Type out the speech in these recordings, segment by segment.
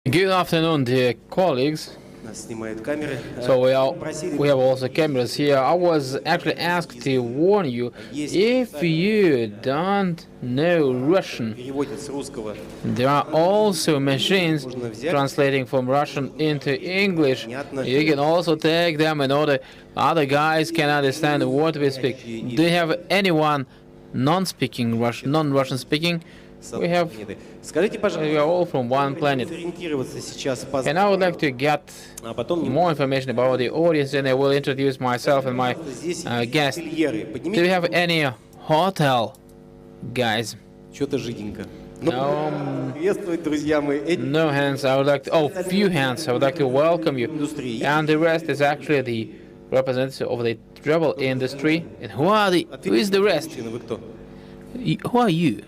Good afternoon, dear colleagues. Нас снимают камеры. So Просили we have also cameras here. I was actually asked to warn you, if you don't know Russian, переводят с русского. there are also machines translating from Russian into English. You can also take them in order other guys can understand what we speak. Do you have anyone non-speaking Russian, non-Russian speaking? We have. Скажите, We пожалуйста, are all from one planet. ориентироваться сейчас по And I would like to get а потом more information about the audience, and I will introduce myself and my здесь guest. ательеры. Do you Поднимите have any hotel, guys? что-то жиденько. Ну, No, приветствовать, друзья мои. no hands. I would like to. Oh, few hands. I would like to welcome you. And the rest is actually the representative of the travel industry. And who are the? Who is the rest? Мужчина, вы кто? Who are you,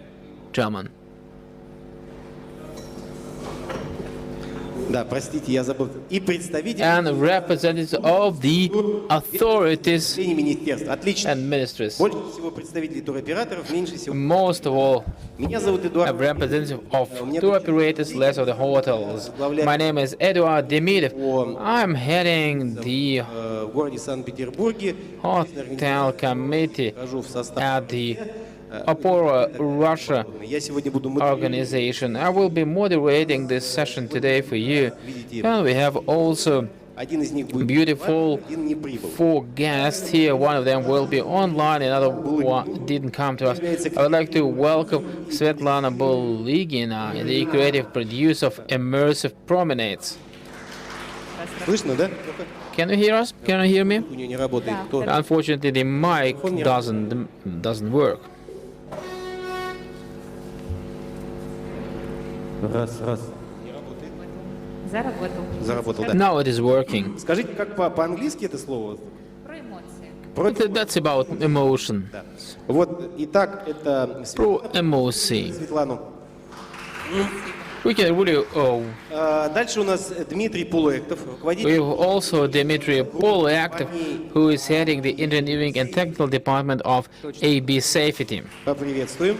German? Да, простите, я забыл. И представитель And representatives of the authorities министерства. Отлично. and ministries. Больше всего представителей туроператоров, меньше всего. Most of all, Меня зовут a Эдуард. representative of tour operators, less of the hotels. My name is Eduard Demidov. I'm heading the В городе Санкт-Петербурге. hotel committee Вхожу в состав. at the Opera Russia Я сегодня буду organization. I will be moderating this session today for you. And we have also Один из них будет beautiful один не прибыл. 4 guests here. One of them will be online, another one didn't come to us. I would like to welcome Svetlana Bulygina, the creative producer of Immersive Promenades. Слышно, да? Can you hear us? Can you hear me? У нее не работает. Кто? Unfortunately, the mic doesn't work. Раз. Заработал. Заработал, да. Now it is working. Скажите, как по-английски это слово? Про эмоции. That's about emotion. Да. Вот, итак, это Pro emotion. Светлану. We can really. Oh, Дальше у нас Дмитрий Полуэктов, we руководитель have also Dmitry Polyakov, who is heading the engineering and technical department of AB Safety. поприветствуем.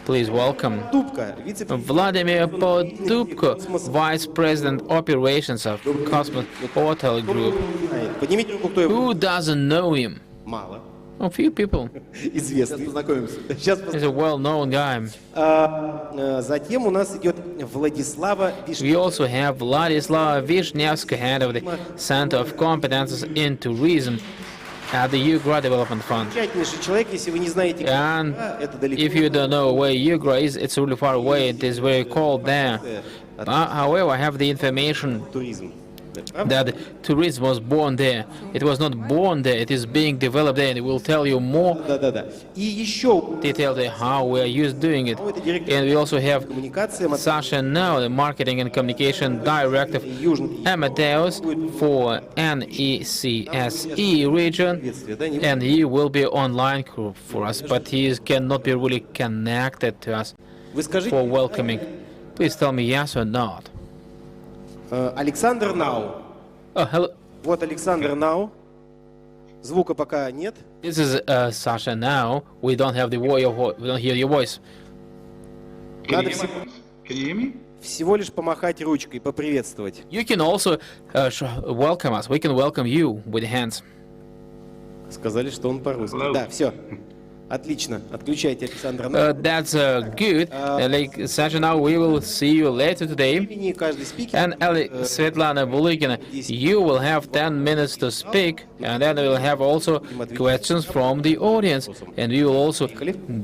Please welcome Дубка, вице-президент. Vladimir Podubko, Vice President Operations of Cosmos Hotel Group. Поднимите руку, кто его. Who doesn't know him? Мало. A few people. Известный. Познакомимся. Сейчас He's a well-known guy. затем у нас идет Владислава We Вишня. also have Vladislav Vishnevsky, head of the Center of Competences in Tourism at the Yugra Development Fund. Замечательнейший человек, если вы не знаете, And это далеко. if you don't know where Yugra is, it's really far away. It is very cold there. However, I have the information Туризм. that tourism was born there. It was not born there, it is being developed there, and it will tell you more Да. И еще detailed how we are used doing it. And we also have коммуникация Sasha now, the Marketing and Communication Director, Amadeus for NECSE region, and he will be online for us, but he cannot be really connected to us Вы скажите, for welcoming. Please tell me yes or not. Александр Нау. Oh, hello. Вот Александр Нау. Звука пока нет. This is Sasha now. We don't have the we don't hear your voice. Надо Can you hear me? всего лишь помахать ручкой, поприветствовать. You can also welcome us. We can welcome you with hands. Сказали, что он по-русски. Hello. Да, все. Отлично. Отключайте Александра Нау. That's good. Like Sasha, now we will see you later today. Времени каждый спикер. And Svetlana Bulygina, you will have 10 minutes to speak, and then we will have also questions from the audience, and we will also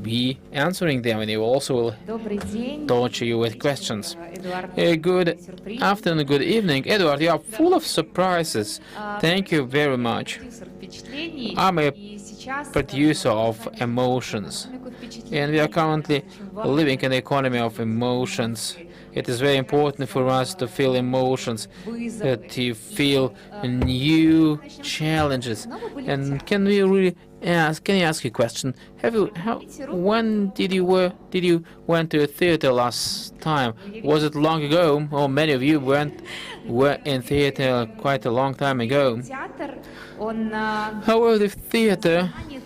be answering them, and we also will Добрый день. torture you with questions. Эдуард. Good Сюрприз. afternoon, good evening. Edward, you are full of surprises. Thank you very much. Продюсер впечатлений. I'm a И сейчас, Producer of emotions. экономику впечатлений And we are currently очень важно. living in the economy of emotions. It is very important for us to feel emotions, to feel new challenges. And can we really ask? Can I ask you a question? When did you went to a theater last time? Was it long ago, or many of you were in theater quite a long time ago? Театр, он However, the theater занят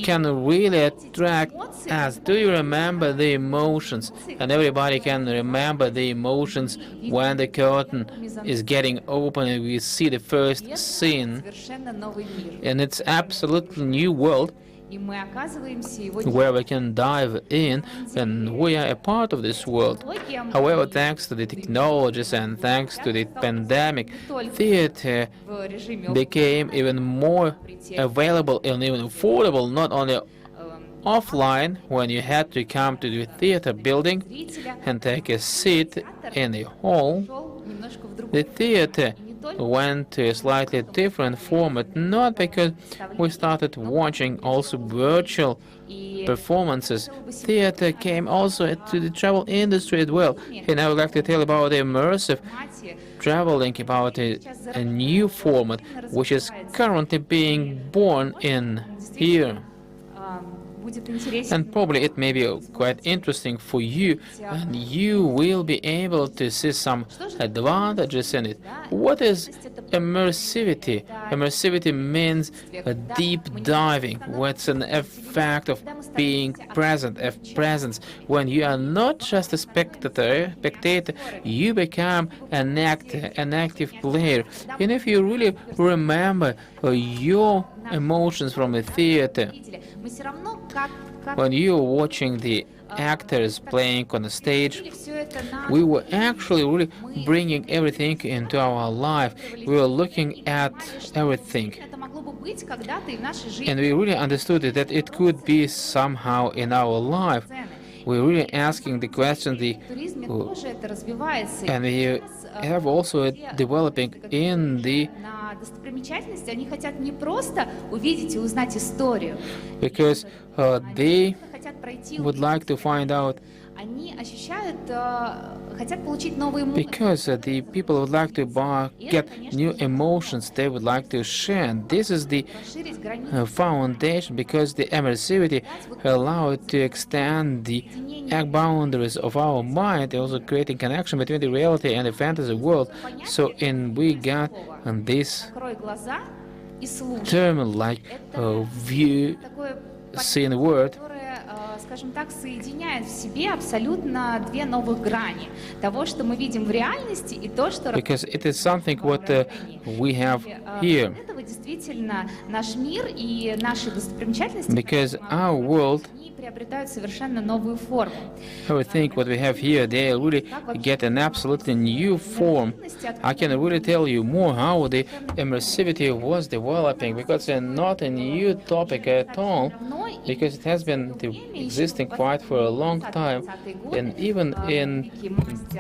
can really attract us. Do you remember the emotions? And everybody can remember the emotions when the curtain is getting open and we see the first scene, совершенно новый мир. and it's absolutely new world И мы оказываемся его where we can dive in, and we are a part of this world. технологиям However, thanks to the technologies and thanks to the pandemic, theater в режиме became even more available and even affordable, not only offline when you had to come to the theater building зрителя and take a seat in the hall. шел немножко в другую. The theater went to a slightly different format, not because we started watching also virtual И performances. Theater came also to the travel industry as well. And I would like to tell about the immersive формате traveling, about a new format which is currently being born in here. будет интересен. And probably it may be quite interesting for you, and you will be able to see some advantages in it. What is immersivity? Immersivity means a deep diving, what's an effect of being present, of presence. When you are not just a spectator, you become an actor, an active player. And if you really remember your emotions from a theater, Мы все равно как when you were watching the actors playing on the stage, все это на we were actually really bringing everything into our life. We were looking at everything. это могло бы быть когда-то и в нашей жизни. And we really understood that it could be somehow in our life. We're really asking the question, В туризме тоже это развивается. and we have also developing in the, На достопримечательности они хотят не просто увидеть и узнать историю. because they Хотят пройти, would like to find out, они ощущают, хотят получить новые эмоции. because the people would like to get new emotions they would like to share. And this is the Расширить границы. foundation, because the immersivity allowed to extend the boundaries of our mind, also creating connection between the reality and the fantasy world. So we got this Закрой глаза и слушай. term like view, Такое scene, word, которое, скажем так, соединяет в себе абсолютно две новых грани того, что мы видим в реальности, и то, что because it is something what we have here. От этого действительно наш мир и наши достопримечательности Because our world, они приобретают совершенно новую форму. everything what we have here, they really get an absolutely new form. I can really tell you more how the immersivity was developing, because it's not a new topic at all, because it has been existing quite for a long time, and even in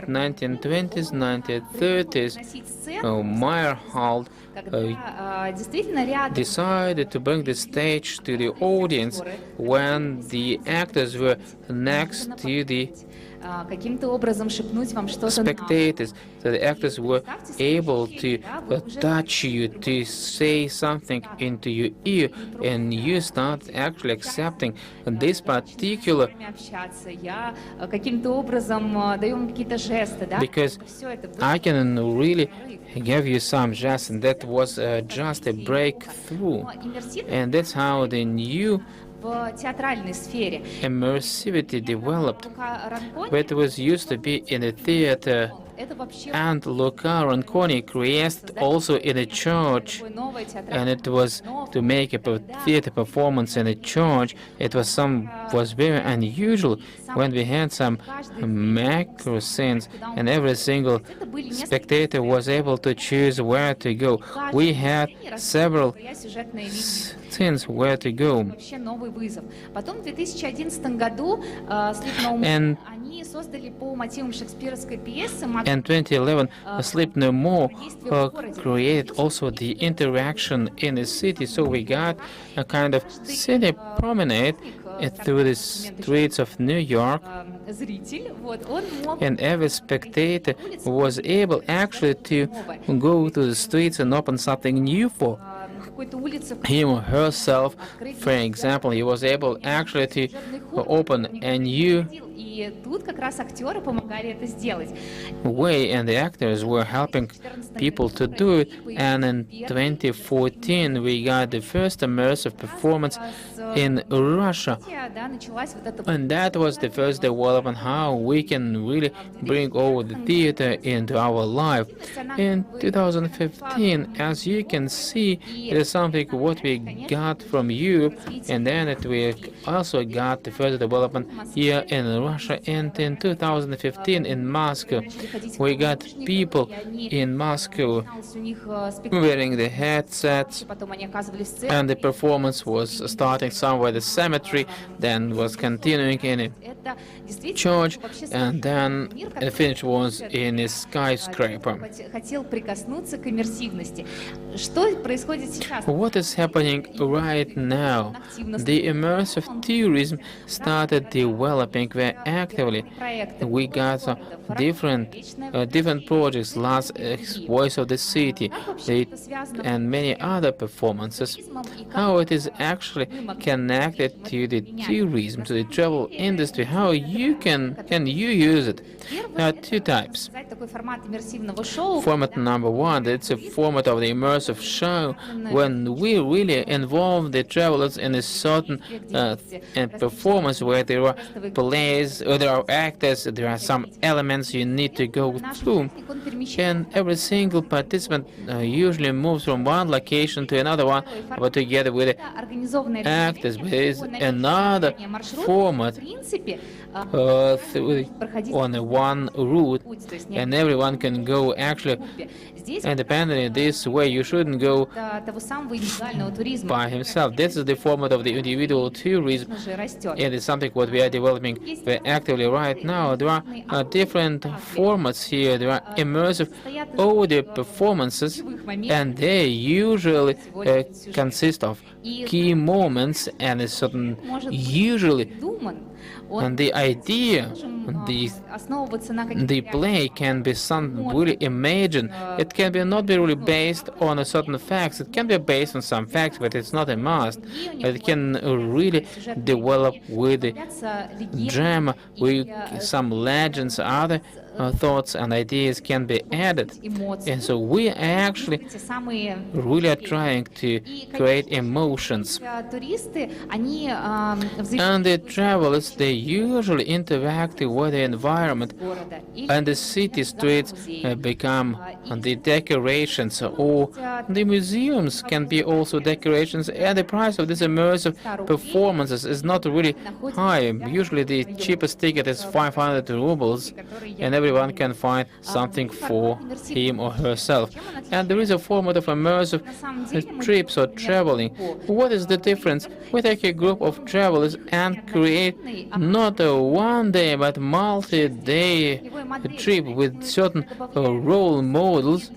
1920s, 1930s, Носить сцену, Meyerhold когда действительно рядом decided to bring the stage to the audience when the actors were next to the каким-то образом шепнуть вам что-то на spectators, so the actors were able to touch you, to say something into your ear, and you start actually accepting this particular, время общаться. Я каким-то образом даю вам какие-то жесты, да? because Все это было I can really give you some just, and that was just a breakthrough, иммерсивно and that's how the new в театральной сфере. immersivity developed. Лука Ранкони But it was used to be in the theater, это вообще and Luca Ronconi created also in a church, такое новое and театральное it was to make a theater performance in a church. It was very unusual when we had some macro scenes, and every single spectator was able to choose where to go. We had several своя сюжетная линия. scenes where to go. Вообще новый вызов. Потом в 2011 году Sleep No More And они создали по мотивам шекспировской пьесы in 2011, Sleep No More created also the interaction in the city. So we got a kind of city promenade through the streets of New York, зритель, вот, он мог and every spectator was able actually to go to the streets and open something new for какой-то улице him or herself. For example, he was able actually to open a new И тут как раз актеры помогали это сделать. We and the actors were helping people to do it, and in 2014 we got the first immersive performance in Russia. Да, началась вот эта And that was the first development how we can really bring over the theater into our life. In 2015, as you can see, it is something what we got from Europe, and then we also got the further development here in Russia. And in 2015 in Moscow, we got people in Moscow у них спектакль, wearing the headsets, потом они оказывались в церкви. and the performance was starting somewhere at the cemetery, then was continuing in a Это действительно church, вообще and then мир, the finish was in a skyscraper. хотел прикоснуться к иммерсивности. Что происходит сейчас? What is happening right now? The immersive tourism started developing very actively. We got some different projects, last Voice of the City, and many other performances. How it is actually connected to the tourism, to the travel industry? How you can you use it? There are two types. Такой формат иммерсивного шоу. Format number one, it's a format of the immersive show when we really involve the travelers in a certain performance where there are plays, or there are actors, there are some elements you need to go through. And every single participant usually moves from one location to another one, but together with the Организованное actors. But there is another format on a one route, and everyone can go actually independently. This way you shouldn't go того самого индивидуального туризма. by himself. This is the format of the individual tourism. Уже растет. It is something what we are developing very actively right now. There are different formats here. There are immersive audio performances, and they usually consist of key moments and a certain usually. Думан. And the idea, Основываться на каких-то the play can be some really imagined. It can be not be really based on a certain facts. It can be based on some facts, but it's not a must. It can really develop with the drama, with some legends, other thoughts and ideas can be added. And so we actually те самые really are trying to create emotions. туристы, они And the travelers, they usually interact with the environment, города. И and the city streets become the decorations, or the museums can be also decorations, and the price of these immersive performances is not really high. Usually the cheapest ticket is 500 rubles, and everyone can find something for him or herself. And there is a format of immersive trips or traveling. What is the difference? We take a group of travelers and create not a one day but multi-day trip with certain role models.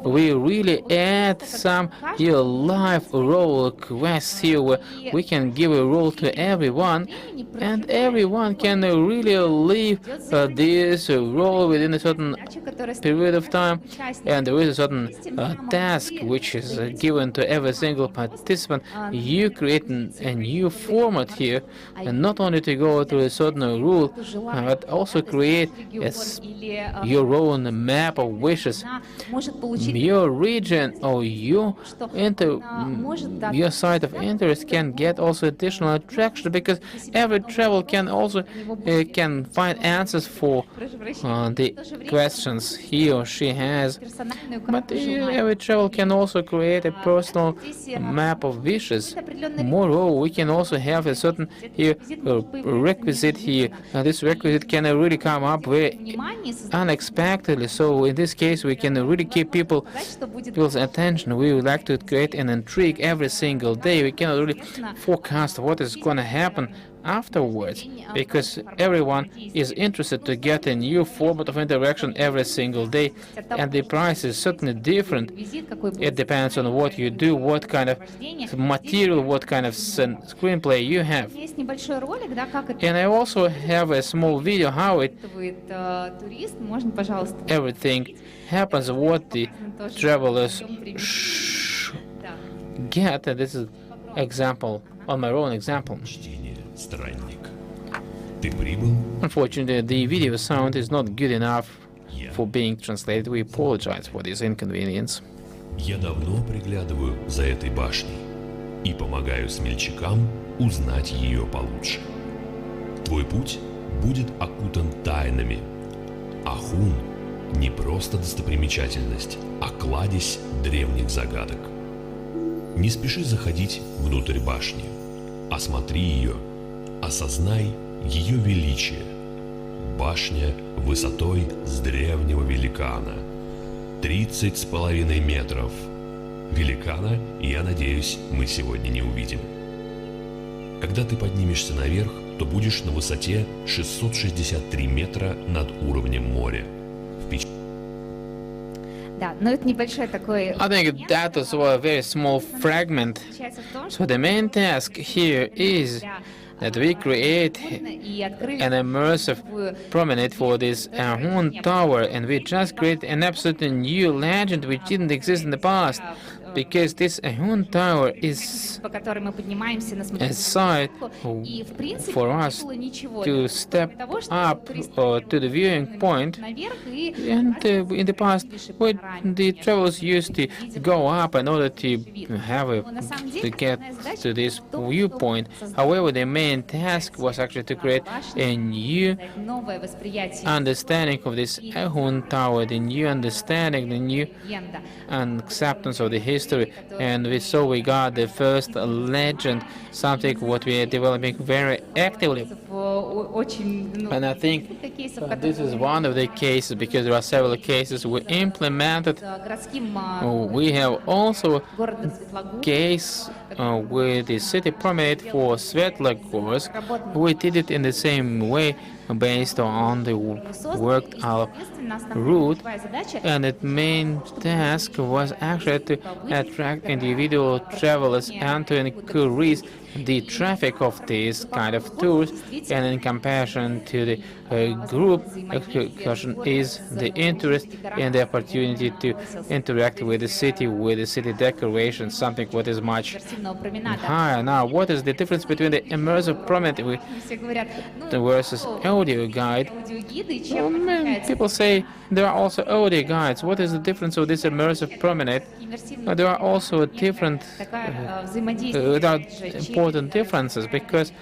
We really add some life role quests here where we can give a role to everyone, and everyone can really live this role within a certain period of time, and there is a certain task which is given to every single participant. You create a new format here, and not only to go through a certain rule, but also create your own map of wishes. Your region or your site of interest can get also additional attraction, because every travel can also can find answers for the questions he or she has. But every travel can also create a personal map of wishes. Moreover, we can also have a certain requisite here. This requisite can really come up very unexpectedly. So in this case, we can really keep people's attention. We would like to create an intrigue every single day. We cannot really forecast what is going to happen afterwards, because everyone is interested to get a new format of interaction every single day, and the price is certainly different. It depends on what you do, what kind of material, what kind of screenplay you have. And I also have a small video how everything happens, what the travelers get. And this is example on my own example. Странник. Ты прибыл? Unfortunately, the video sound is not good enough for being translated. We apologize for this inconvenience. Я давно приглядываю за этой башней и помогаю смельчакам узнать ее получше. Твой путь будет окутан тайнами. Ахун — не просто достопримечательность, а кладезь древних загадок. Не спеши заходить внутрь башни. Осмотри ее, осознай ее величие. Башня высотой с древнего великана. 30,5 метров. Великана, я надеюсь, мы сегодня не увидим. Когда ты поднимешься наверх, то будешь на высоте 663 метра над уровнем моря. Да, но это небольшой такой... I think that was a very small fragment. Заключается в том, So the main task here is that we create и открыли an immersive promenade for this Ahun Tower, and we just create an absolutely new legend which didn't exist in the past, because this Ahun Tower is по которой мы поднимаемся на a смотровую site площадку, и в принципе for не us было ничего to для step того, чтобы up туристы to the viewing point. наверх и And in the past, when the travelers used to go up in order to have to get to this viewpoint. However, the main task was actually to create a new новое восприятие understanding of this Ahun Tower, the new understanding, the new легенда. acceptance of the history. And we got the first legend, something what we are developing very actively. Очень, And I think несколько кейсов, this is one of the cases, because there are several cases we implemented. с городским We have also городом Светлогорск. case with the city permit for Svetlogorsk. We did it in the same way, based on the worked out route, and its main task was actually to attract individual travelers and to increase the traffic of these kind of tours. And in comparison to the group excursion is the interest and the opportunity to interact with the city decoration, something what is much higher. Now, what is the difference between the immersive promenade Все говорят, ну, versus audio guide? аудиогиды, и Well, чем отличается people say there are also audio guides. What is the difference of this immersive promenade? иммерсивная There are also different такая взаимодействие there are через important differences, because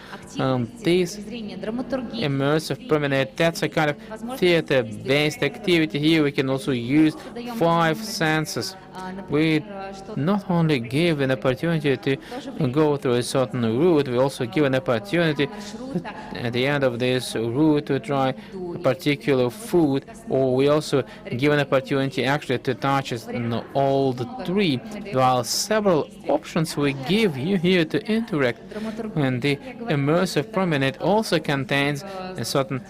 this зрение, драматургия. immersive promenade, that's a kind of theater-based activity. Here we can also use 5 senses. We not only give an opportunity to go through a certain route, we also give an opportunity at the end of this route to try a particular food, or we also give an opportunity actually to touch an old tree. There are several options we give you here to interact, and the immersive promenade also contains a certain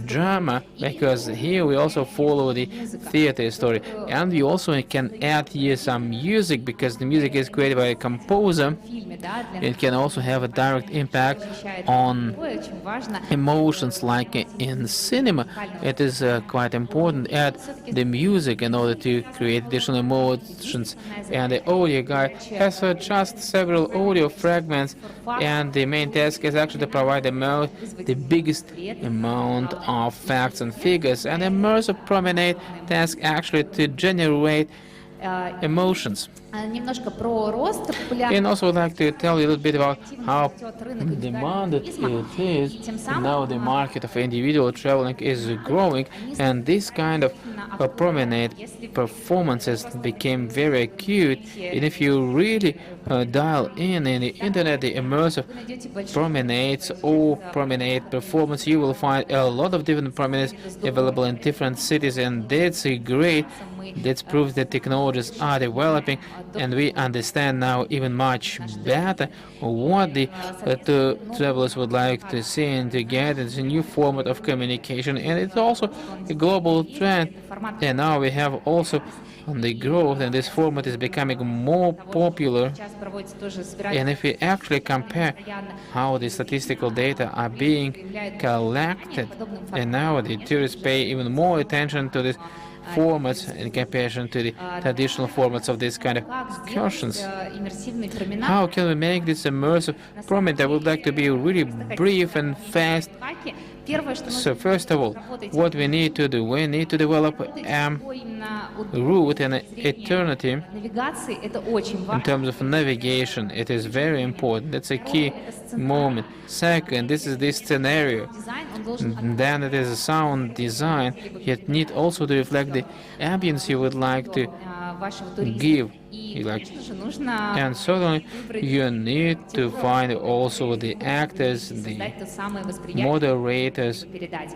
drama, because here we also follow the theater story, and we also can add here some music, because the music is created by a composer. It can also have a direct impact on emotions, like in cinema. It is quite important to add the music in order to create additional emotions. And the audio guide has just several audio fragments, and the main task is actually to provide the biggest amount of facts and figures. And the immersive promenade task actually to generate emotions. Немножко про рост And популярности. also would like to tell you a little bit about how demanded it is. Now the market of individual traveling is growing, and this kind of promenade performances became very acute. And if you really dial in the internet, the immersive promenades or promenade performance, you will find a lot of different promenades available in different cities, and that's great. That proves that technologies are developing, and we understand now even much better what the travelers would like to see and to get. It's a new format of communication, and it's also a global trend. And now we have also the growth, and this format is becoming more popular. And if we actually compare how the statistical data are being collected, and now the tourists pay even more attention to this formats in comparison to the traditional formats of this kind of Как сделать excursions. иммерсивный променад How can we make this immersive promenade? I would like to be really brief and fast. хаке? Первое, что So нужно first of all, работать what we need to do, we need to develop именно route and eternity навигации, это очень in важно. terms of navigation. It is very important. That's a key moment. Second, this is the scenario. Дизайн, он должен And then it is a sound design. Yet need also to reflect the ambience you would like to вашего туриста. give. И, You like, конечно же, нужно and certainly you need to find also the actors, the создать то самое восприятие, moderators, передать.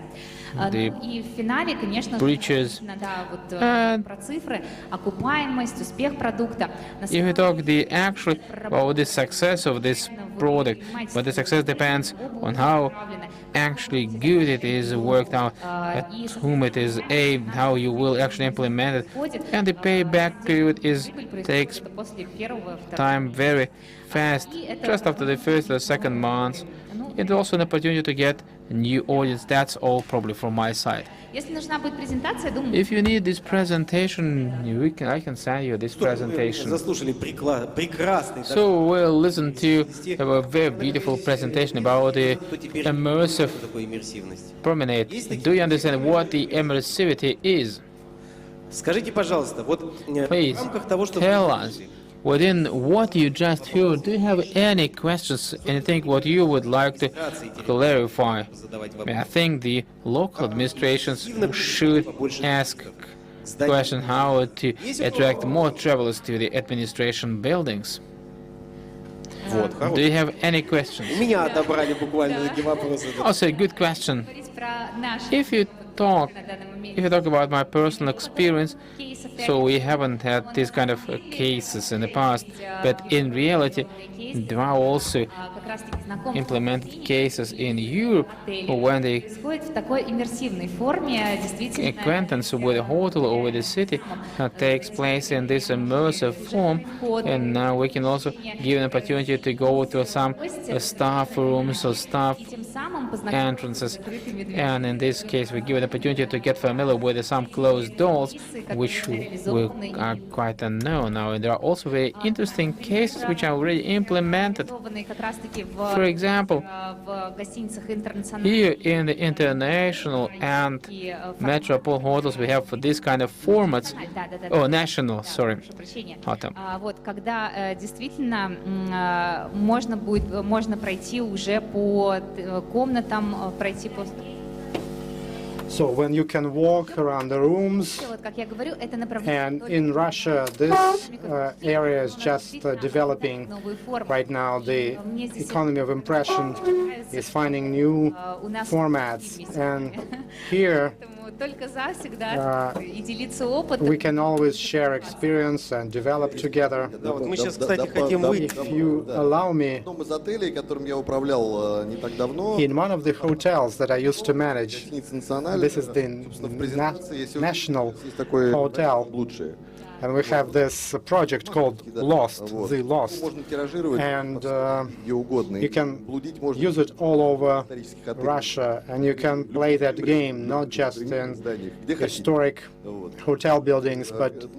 the Ну и в финале, конечно же, preachers. да, вот And про цифры, окупаемость, успех продукта. На if you talk the actually about the success of this product, but the success depends on how actually good it is worked out, at whom it is aimed, how you will actually implement it, and the payback period is takes после первого, второго. time very fast, just after the first or second month. It's also an opportunity to get new audience. That's all probably from my side. Если нужна будет презентация, думаю, If you need this presentation, I can send you this presentation. Заслушали прекрасный. So we'll listen to a very beautiful presentation about the immersive Такой иммерсивность. promenade. Do you understand what the immersivity is? Скажите, пожалуйста, вот Please в рамках того, что tell us, within what you just heard, do you have any questions, anything what you would like to clarify? задавать I think the local administrations should ask question how to attract more travelers to the administration buildings. Вот, Do you have any questions? У меня отобрали буквально такие вопросы. Also, good question. говорить про наши If you talk, на данный момент if you talk about my personal experience, кейсов, so we haven't had these kind of cases in the past, but in reality, there are also как раз-таки знакомство implemented cases in Europe when the происходит в такой иммерсивной форме, действительно. acquaintance with a hotel or with a city takes place in this immersive form, and now we can also give an opportunity to go to some staff rooms or staff И тем самым познакомиться entrances, с закрытыми дверями. and in this case we give an opportunity to get familiar with some closed doors which are quite unknown now, and there are also very interesting cases which are already implemented. Реализованные как раз-таки For example, в гостиницах интернациональных here in the international and и metropole hotels we have for this kind of formats. Oh, national, sorry. прошу прощения. Autumn. Вот когда действительно можно пройти уже по комнатам, пройти по So when you can walk around the rooms, вот как я говорю, это направление and in Russia this area is just developing новые формы. right now. The economy of impression is finding new formats, and here Поэтому только за всегда и делиться опытом. we can always share experience and develop together. Да, вот мы сейчас, кстати, хотим выйти. If you allow me, В одном из отелей, которым я управлял не так давно, in one of the hotels that I used to manage, гостиница «Националь», this is the собственно, в презентации, если national есть такой hotel, лучшее. and we have this project called Lost, Вот. The Lost, Можно тиражировать and где угодно. you can Блудить можно use it all over исторических отелях, Russia, and you can play that game not just in зданиях, где хотите. historic Вот. hotel buildings, but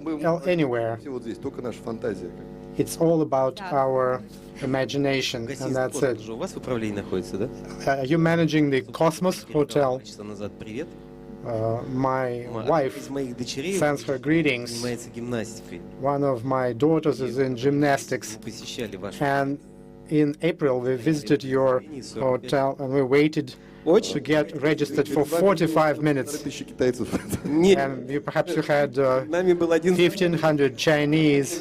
anywhere. Все вот здесь, только наша фантазия. It's all about our imagination, and Гостиница that's «Космос» it. же у вас в управлении находится, да? You're managing the Cosmos Hotel. Часа назад привет. My Одна wife из моих дочерей sends her greetings. занимается гимнастикой. One of my daughters is in gymnastics, Мы посещали ваш and in April we visited your hotel, and we waited to get registered for 45 minutes. 1000 китайцев. Нет, And perhaps you had с нами был один 1,500 Chinese.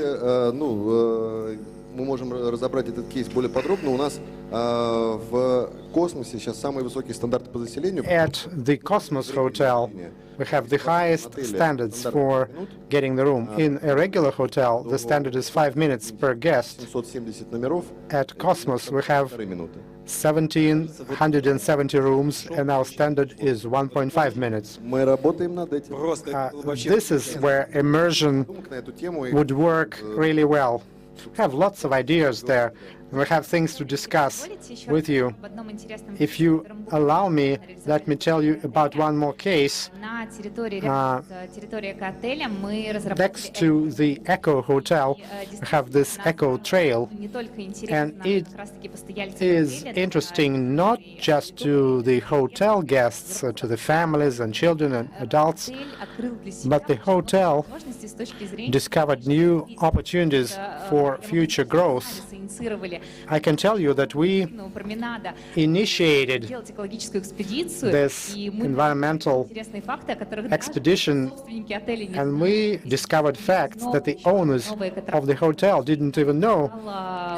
Мы можем разобрать этот кейс более подробно. У нас в космосе сейчас самые высокие стандарты по заселению. At the Cosmos Hotel, we have the highest standards for getting the room. In a regular hotel, the standard is 5 minutes per guest. 770 номеров, At Cosmos, we have 2 минуты. 1,770 rooms, and our standard is 1.5 minutes. Мы работаем над этим. просто это было вообще This is where immersion Думок на эту тему. И would work really well. We have lots of ideas there. We have things to discuss Позволите еще with you. об одном интересном If кейсе, you который мы allow me, реализовали? let me tell you about one more case. На территории, рядом с территорией эко-отеля мы разработали Next to the Echo Hotel, we have this Echo Trail. не только интересно And it как раз-таки постояльцам is отеля, interesting not just to the hotel guests, to the families and children and adults, отель открыл для себя but the hotel возможности с точки зрения discovered new opportunities for future growth. инициировали I can tell you that we променада initiated делать экологическую экспедицию, this и мы environmental интересные факты, о которых даже expedition, собственники отеля не and знали. we discovered facts that the owners of the hotel didn't even know.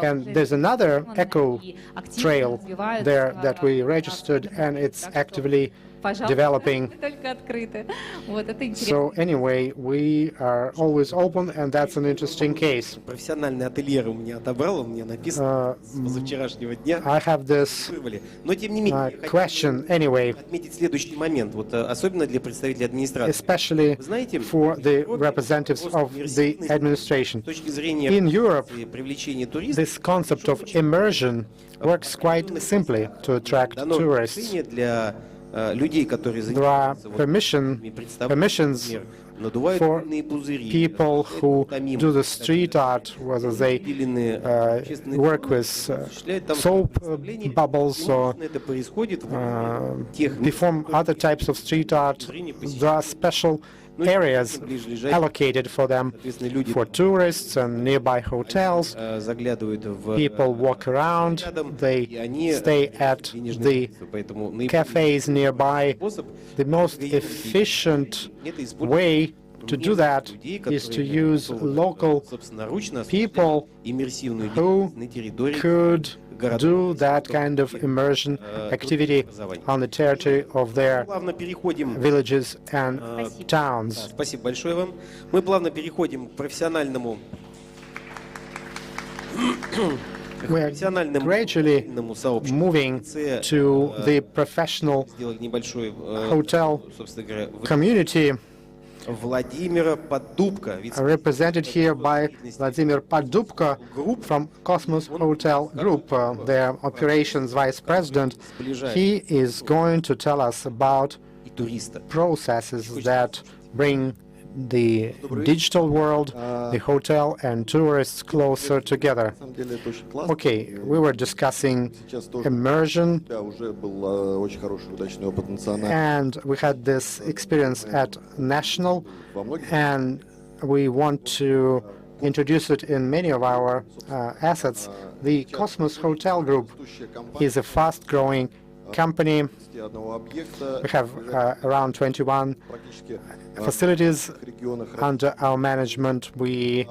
And there's another eco trail there that we registered, and it's actively developing. Только открыты. Вот это интересно. So anyway, we are always open, and that's an interesting case. Профессиональный ательер у меня отобрал, у меня написано с позавчерашнего дня. I have this Вырвали. Но тем не менее, я question anyway, хочу отметить следующий момент, вот особенно для представителей администрации. especially Вы знаете, for the в Европе representatives of the с administration. точки зрения In Europe, привлечения туристов, this concept of immersion works quite simply to attract дано tourists. разрешение для людей, которые There are занимаются permissions надувают for пыльные пузыри, people who do the street art, whether they work with soap bubbles or это происходит в тех perform other types of street art. There are special areas allocated for them for tourists and nearby hotels. заглядывают в People walk around, they stay at the поэтому cafes nearby. The most efficient way to do that is to use local people who could do that kind of immersion activity on the territory of their плавно переходим. villages and towns. Спасибо большое вам. Мы плавно переходим к профессиональному We are gradually сообществу. moving to the professional Сделать небольшой hotel собственно говоря, community, Владимира Поддубко, represented here by Vladimir Podubko from Cosmos Hotel Group, their operations vice president. He is going to tell us about и туриста. processes that bring the digital world, the hotel, and tourists closer together. На самом деле это очень классно. Okay, we were discussing Сейчас тоже immersion, уже был очень хороший, удачный опыт национальный and we had this experience at National, во многих. and we want to introduce it in many of our assets. The Cosmos Hotel Group Растущая компания is a fast-growing company. одного объекта We have around 21 практически facilities в регионах under our management. We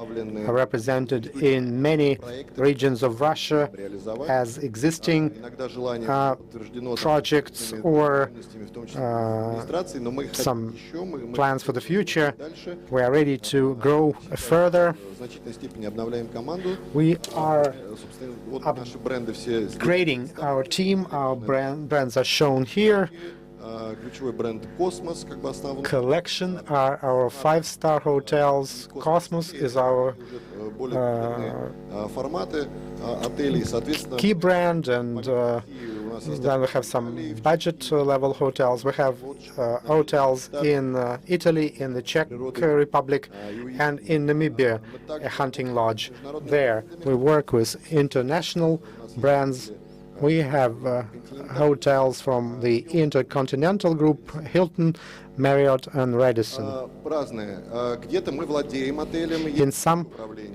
are represented in many regions of Russia реализовать. as existing Иногда желание подтверждено projects or в том числе администрации, но мы some хотим еще, мы plans for the future. дальше We are ready to grow further. в значительной степени обновляем команду. We are Собственно, вот наши бренды все grading our team. Our brands are shown here. Ключевой бренд «Космос» как бы основной. Collection are our five-star hotels. Cosmos is our Более крупные форматы отелей, соответственно. key brand, and then we have some budget-level hotels. We have hotels in Italy, in the Czech Republic, and in Namibia, a hunting lodge. There, we work with international brands. We have hotels from the Intercontinental Group, Hilton, Marriott, and Radisson. Разные. Где-то мы владеем отелем. In some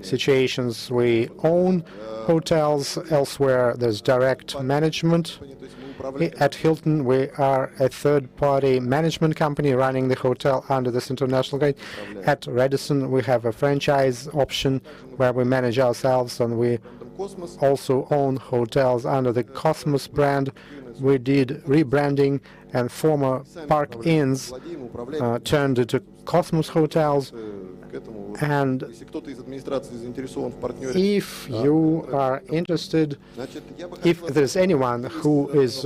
situations, we own hotels. Elsewhere, there's direct management. At Hilton, we are a third-party management company running the hotel under this international grade. At Radisson, we have a franchise option where we manage ourselves, and we Космос. also own hotels under the Cosmos brand. We did rebranding, and former Park Inns Владеем, управляем turned into Cosmos hotels. к этому. And Если кто-то из администрации заинтересован в партнере, if you are interested, значит, я бы if there's anyone who is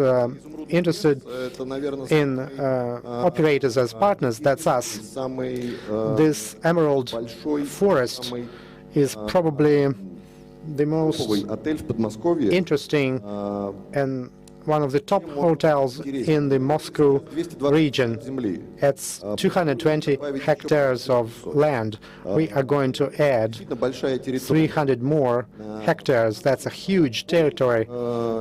interested это, наверное, in operators as partners, that's us. самый This emerald большой, forest самый is probably the most топовый отель в Подмосковье. interesting and one of the top hotels in the Moscow 220 region. земли. It's 220 hectares of land. We are going to add Действительно большая территория. 300 more hectares. That's a huge territory.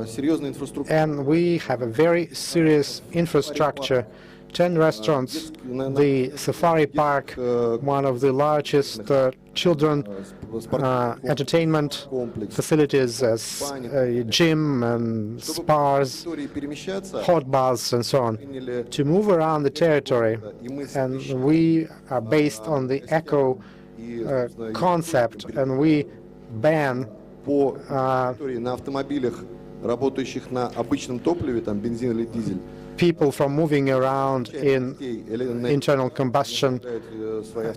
Серьезная инфраструктура. And we have a very serious infrastructure. 10 restaurants, the safari park, one of the largest children entertainment facilities, as a gym and spas, Территории перемещаться. hot baths and so on, to move around the territory. And we are based on the eco concept, and we ban По территории на автомобилях, работающих на обычном топливе, там бензин или дизель. people from moving around in internal combustion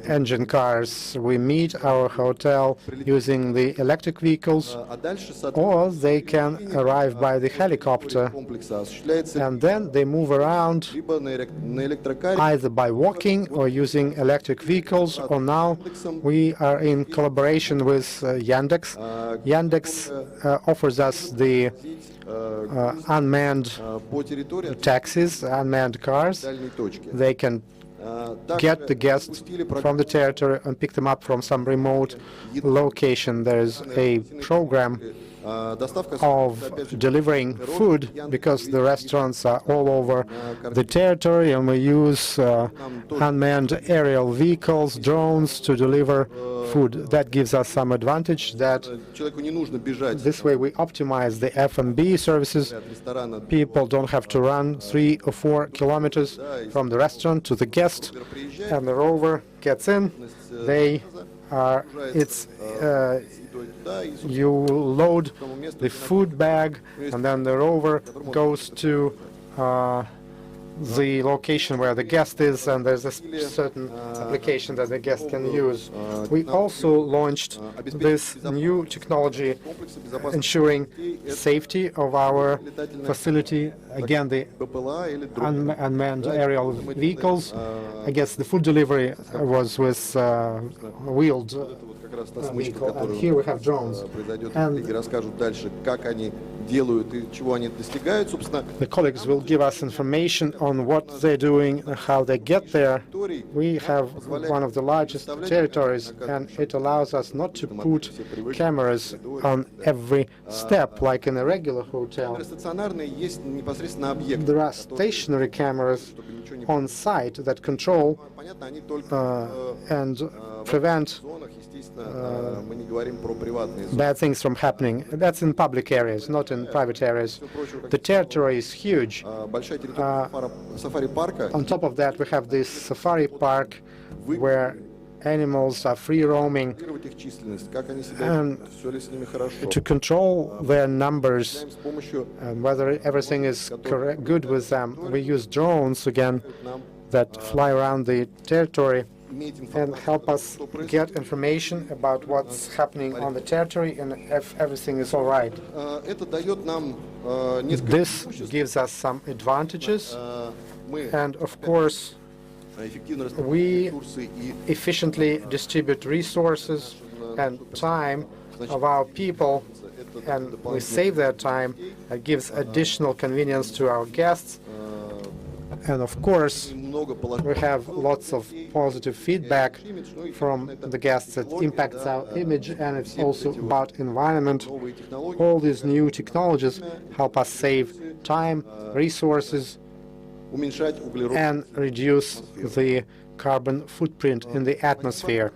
engine cars. We meet our hotel using the electric vehicles, А дальше or they can arrive by the helicopter, комплекса осуществляется and then they move around либо на электрокаре, either by walking or using electric vehicles, or now we are in collaboration with Yandex. Yandex offers us the unmanned по территории taxis, unmanned cars. дальней точки. They can get the guests from the territory and pick them up from some remote location. There is a program Доставка of delivering food because the restaurants are all over the territory, and we use unmanned aerial vehicles, drones, to deliver food. That gives us some advantage that человеку не нужно бежать this way we optimize the F&B services. от ресторана до People don't have to run 3 or 4 kilometers from the restaurant to the guest, and the rover gets in. They are, it's туда и you load the food bag, and then the rover goes to the location where the guest is, and there's a certain application that the guest can use. We also launched this new technology ensuring safety of our facility. Again, the БПЛА или дрон. unmanned aerial vehicles. I guess the food delivery was with wheeled Вот как раз та смычка, vehicle, and которую here we have drones. произойдет, And коллеги расскажут дальше, как они делают и чего они достигают, собственно. the colleagues will give us information on what they're doing and how they get there. We have one of the largest territories, and it allows us not to put cameras on every step like in a regular hotel. Стационарные есть непосредственно объект. There are stationary cameras on site that control Понятно, они только and prevent в зонах, естественно, мы не говорим про приватные зоны. bad things from happening. That's in public areas, not in private areas. The territory is huge. Большая территория сафари-парка. On top of that, we have this safari park where animals are free roaming. Контролировать их численность, как они себя And ведут, все ли с ними хорошо. to control their numbers С помощью and whether everything is good with them, we use drones again нам that fly around the territory иметь and информацию, help us get information about what's happening on the territory and if everything is all right. Это дает нам несколько This преимуществ. gives us some advantages, Мы and of course эффективно we распределяем ресурсы и efficiently distribute resources and time of our people, and we save their time. It gives additional convenience to our guests, and of course много we have lots of positive feedback from the guests. It impacts our image, and it's also about environment. новые технологии. All these new technologies help us save time, resources, Уменьшать углерод. and reduce the carbon footprint in the atmosphere.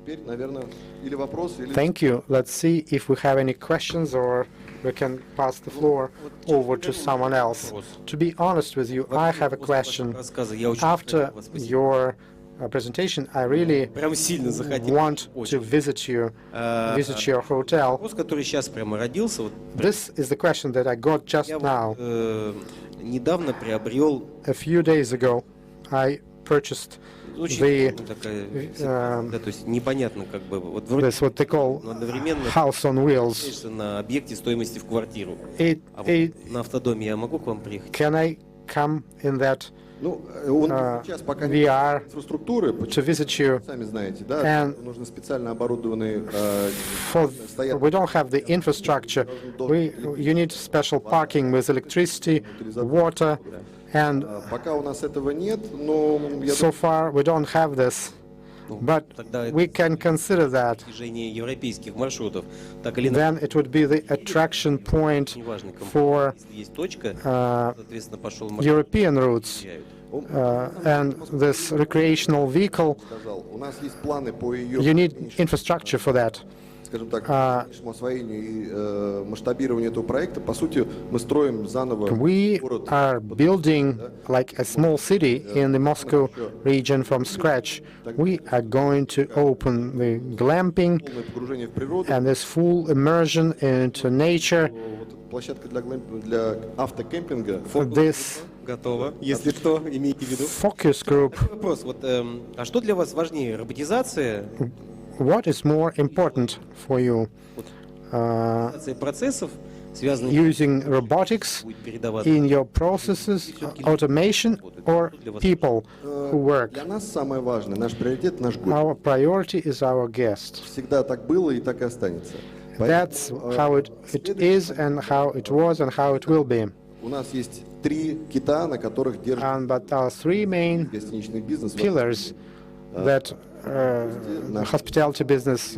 Теперь, наверное, или вопрос, или Thank you. Let's see if we have any questions, or we can pass the floor over to someone else. To be honest with you, I have a question. Рассказы я очень After вас спасибо. your presentation, I really Прям сильно захотел. want to Очень. visit your hotel. Вопрос, который сейчас прямо родился. Вот, This is the question that I got just я now. недавно приобрел A few days ago, I purchased очень the такая, да, то есть непонятно как бы вот вроде this what they call но одновременно house on wheels. находишься на объекте стоимости в квартиру. It, А it, вот на автодоме я могу к вам приехать? can I come in that Ну, у нас сейчас пока нет VR инфраструктуры, to visit you. сами знаете, да, And нужны специально оборудованные We don't have the infrastructure. You need special parking with electricity, water, and Пока у нас этого нет, но я so far we don't have this. But Тогда we can consider that. движение европейских маршрутов, так или Then it would be the attraction point неважно, кому. for Если есть точка, uh, соответственно, пошел маршрут. European routes. And this recreational vehicle, сказал, у нас есть планы по ее, you need infrastructure for that. скажем так, дальнейшему освоению и масштабированию этого проекта. По сути, мы строим заново We город. are building like a small city in the Moscow region from scratch. We are going to open the glamping Полное погружение в природу. and this full immersion into nature. Вот площадка для автокемпинга. This Готово. Если что, имейте в виду. focus group, Вопрос, вот, а что для вас важнее, роботизация, what is more important for you? процессов, связанных Using robotics будет передаваться? in your processes, automation, or people who work? Для нас самое важное, наш приоритет, наш гость. Our priority is our guest. Всегда так было и так и останется. That's how it is and how it was and how it will be. У нас есть 3 кита, на которых держит But our three main гостиничный бизнес. pillars that hospitality business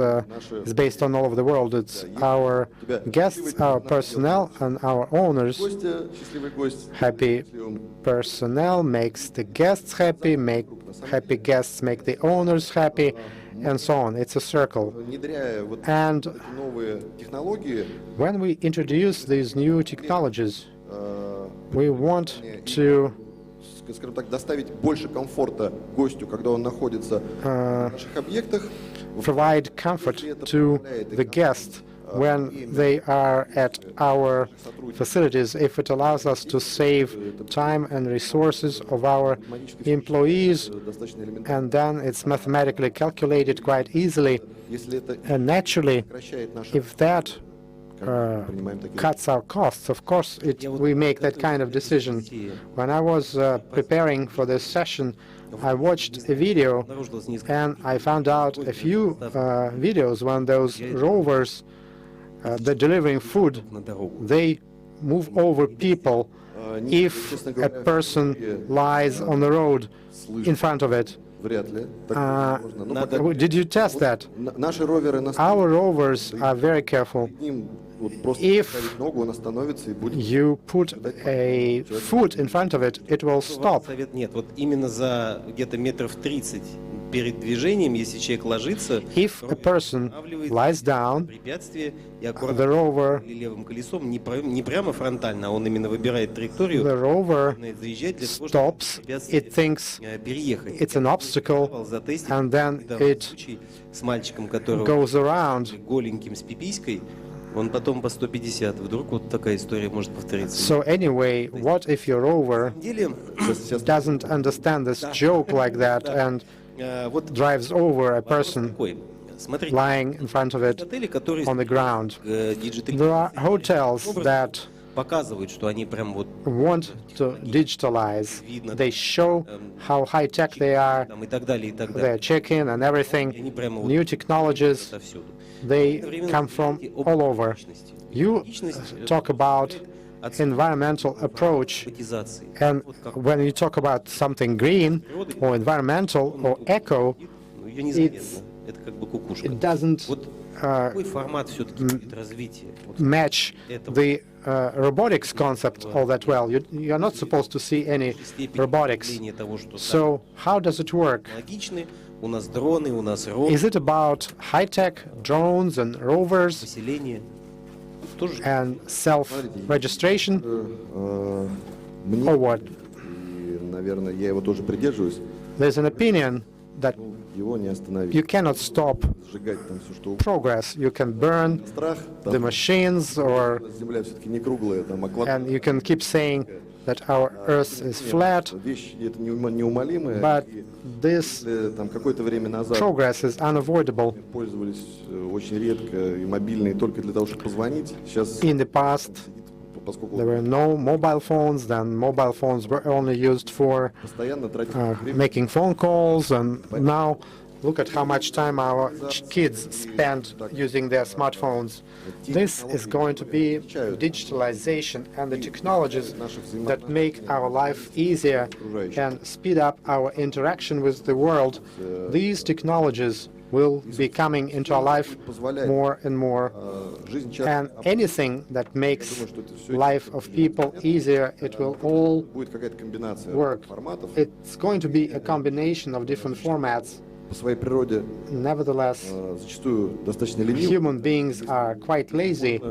is based on all over the world. It's our guests, our personnel, and our owners. Гостя, счастливый гость. Happy personnel makes the guests happy, happy guests make the owners happy, and so on. It's a circle. Внедряя вот And эти новые технологии, when we introduce these new technologies, we want to скажем так, доставить больше комфорта гостю, когда он находится в наших объектах. provide comfort to the guest when they are at our facilities, if it allows us to save time and resources of our employees, Достаточно элементарно. and then it's mathematically calculated quite easily. Если это And naturally, сокращает наши if that принимаем такие cuts our costs, of course, we make that kind of decision. When I was preparing for this session, I watched a video Обнаружилось несколько and I found out a few videos when those rovers, they're delivering food, на дорогу. they move over people if a person lies on the road in front of it. вряд ли. Так возможно. Ну, Did you test that? наши роверы на Our rovers are very careful. ним вот просто If поставить ногу, он остановится и будет. You put a foot in front of it, it will stop. Совет нет. Вот именно за где-то метров 30 перед движением, если человек ложится, If a person lies down, препятствие и the аккуратно rover, или левым колесом, не прямо фронтально, а он именно выбирает траекторию, the rover начинает заезжать для того, чтобы stops, препятствие it thinks переехать. it's an obstacle, Затестить. and then Недавний it случай с мальчиком, который goes around. голеньким с пиписькой, он потом по 150. Вдруг вот такая история может повториться. So anyway, what if your rover На самом деле, doesn't understand this joke like that and вот drives over a person такой. Смотрите, lying in front of it отели, которые on the ground? диджитализированы, There are hotels that показывают, что они прям вот want to digitalize. They show how high-tech they are, там и так далее, и так their далее. check-in and И everything, они прямо вот new technologies, отовсюду. they Одновременно come from говорите об all over. личности. You Личность, talk about environmental approach, роботизации. and when you talk about something green or environmental or eco, Ну, ее незаметно. Это как бы кукушка. it doesn't Вот какой формат все-таки будет развития? Вот match the robotics concept all that well. You're not supposed to see any степень robotics. проявления того, что So how does it work? логичны. У нас дроны, у нас роботы, Is it about high-tech drones and rovers поселение. Тоже and self-registration, Мне, or what? и, наверное, я его тоже придерживаюсь, There's an opinion that его не остановить. you cannot stop Сжигать там все, что угодно. progress. You can burn Страх, the там, machines, or Земля все-таки не круглая, там, and you can keep saying that our Earth is flat, Вещь это неумолимая. but И this если там какое-то время назад progress is unavoidable. пользовались очень редко и мобильные только для того, чтобы позвонить, сейчас In the past, поскольку there were no mobile phones, then mobile phones were only used for постоянно тратит время. making phone calls, and now look at how much time our kids spend using their smartphones. This is going to be digitalization and the technologies that make our life easier and speed up our interaction with the world. These technologies will be coming into our life more and more. Жизнь часто And anything that makes life of people easier, it will all будет какая-то комбинация work. форматов. It's going to be a combination of different formats. По своей природе Nevertheless, зачастую достаточно ленивы. human beings are quite lazy.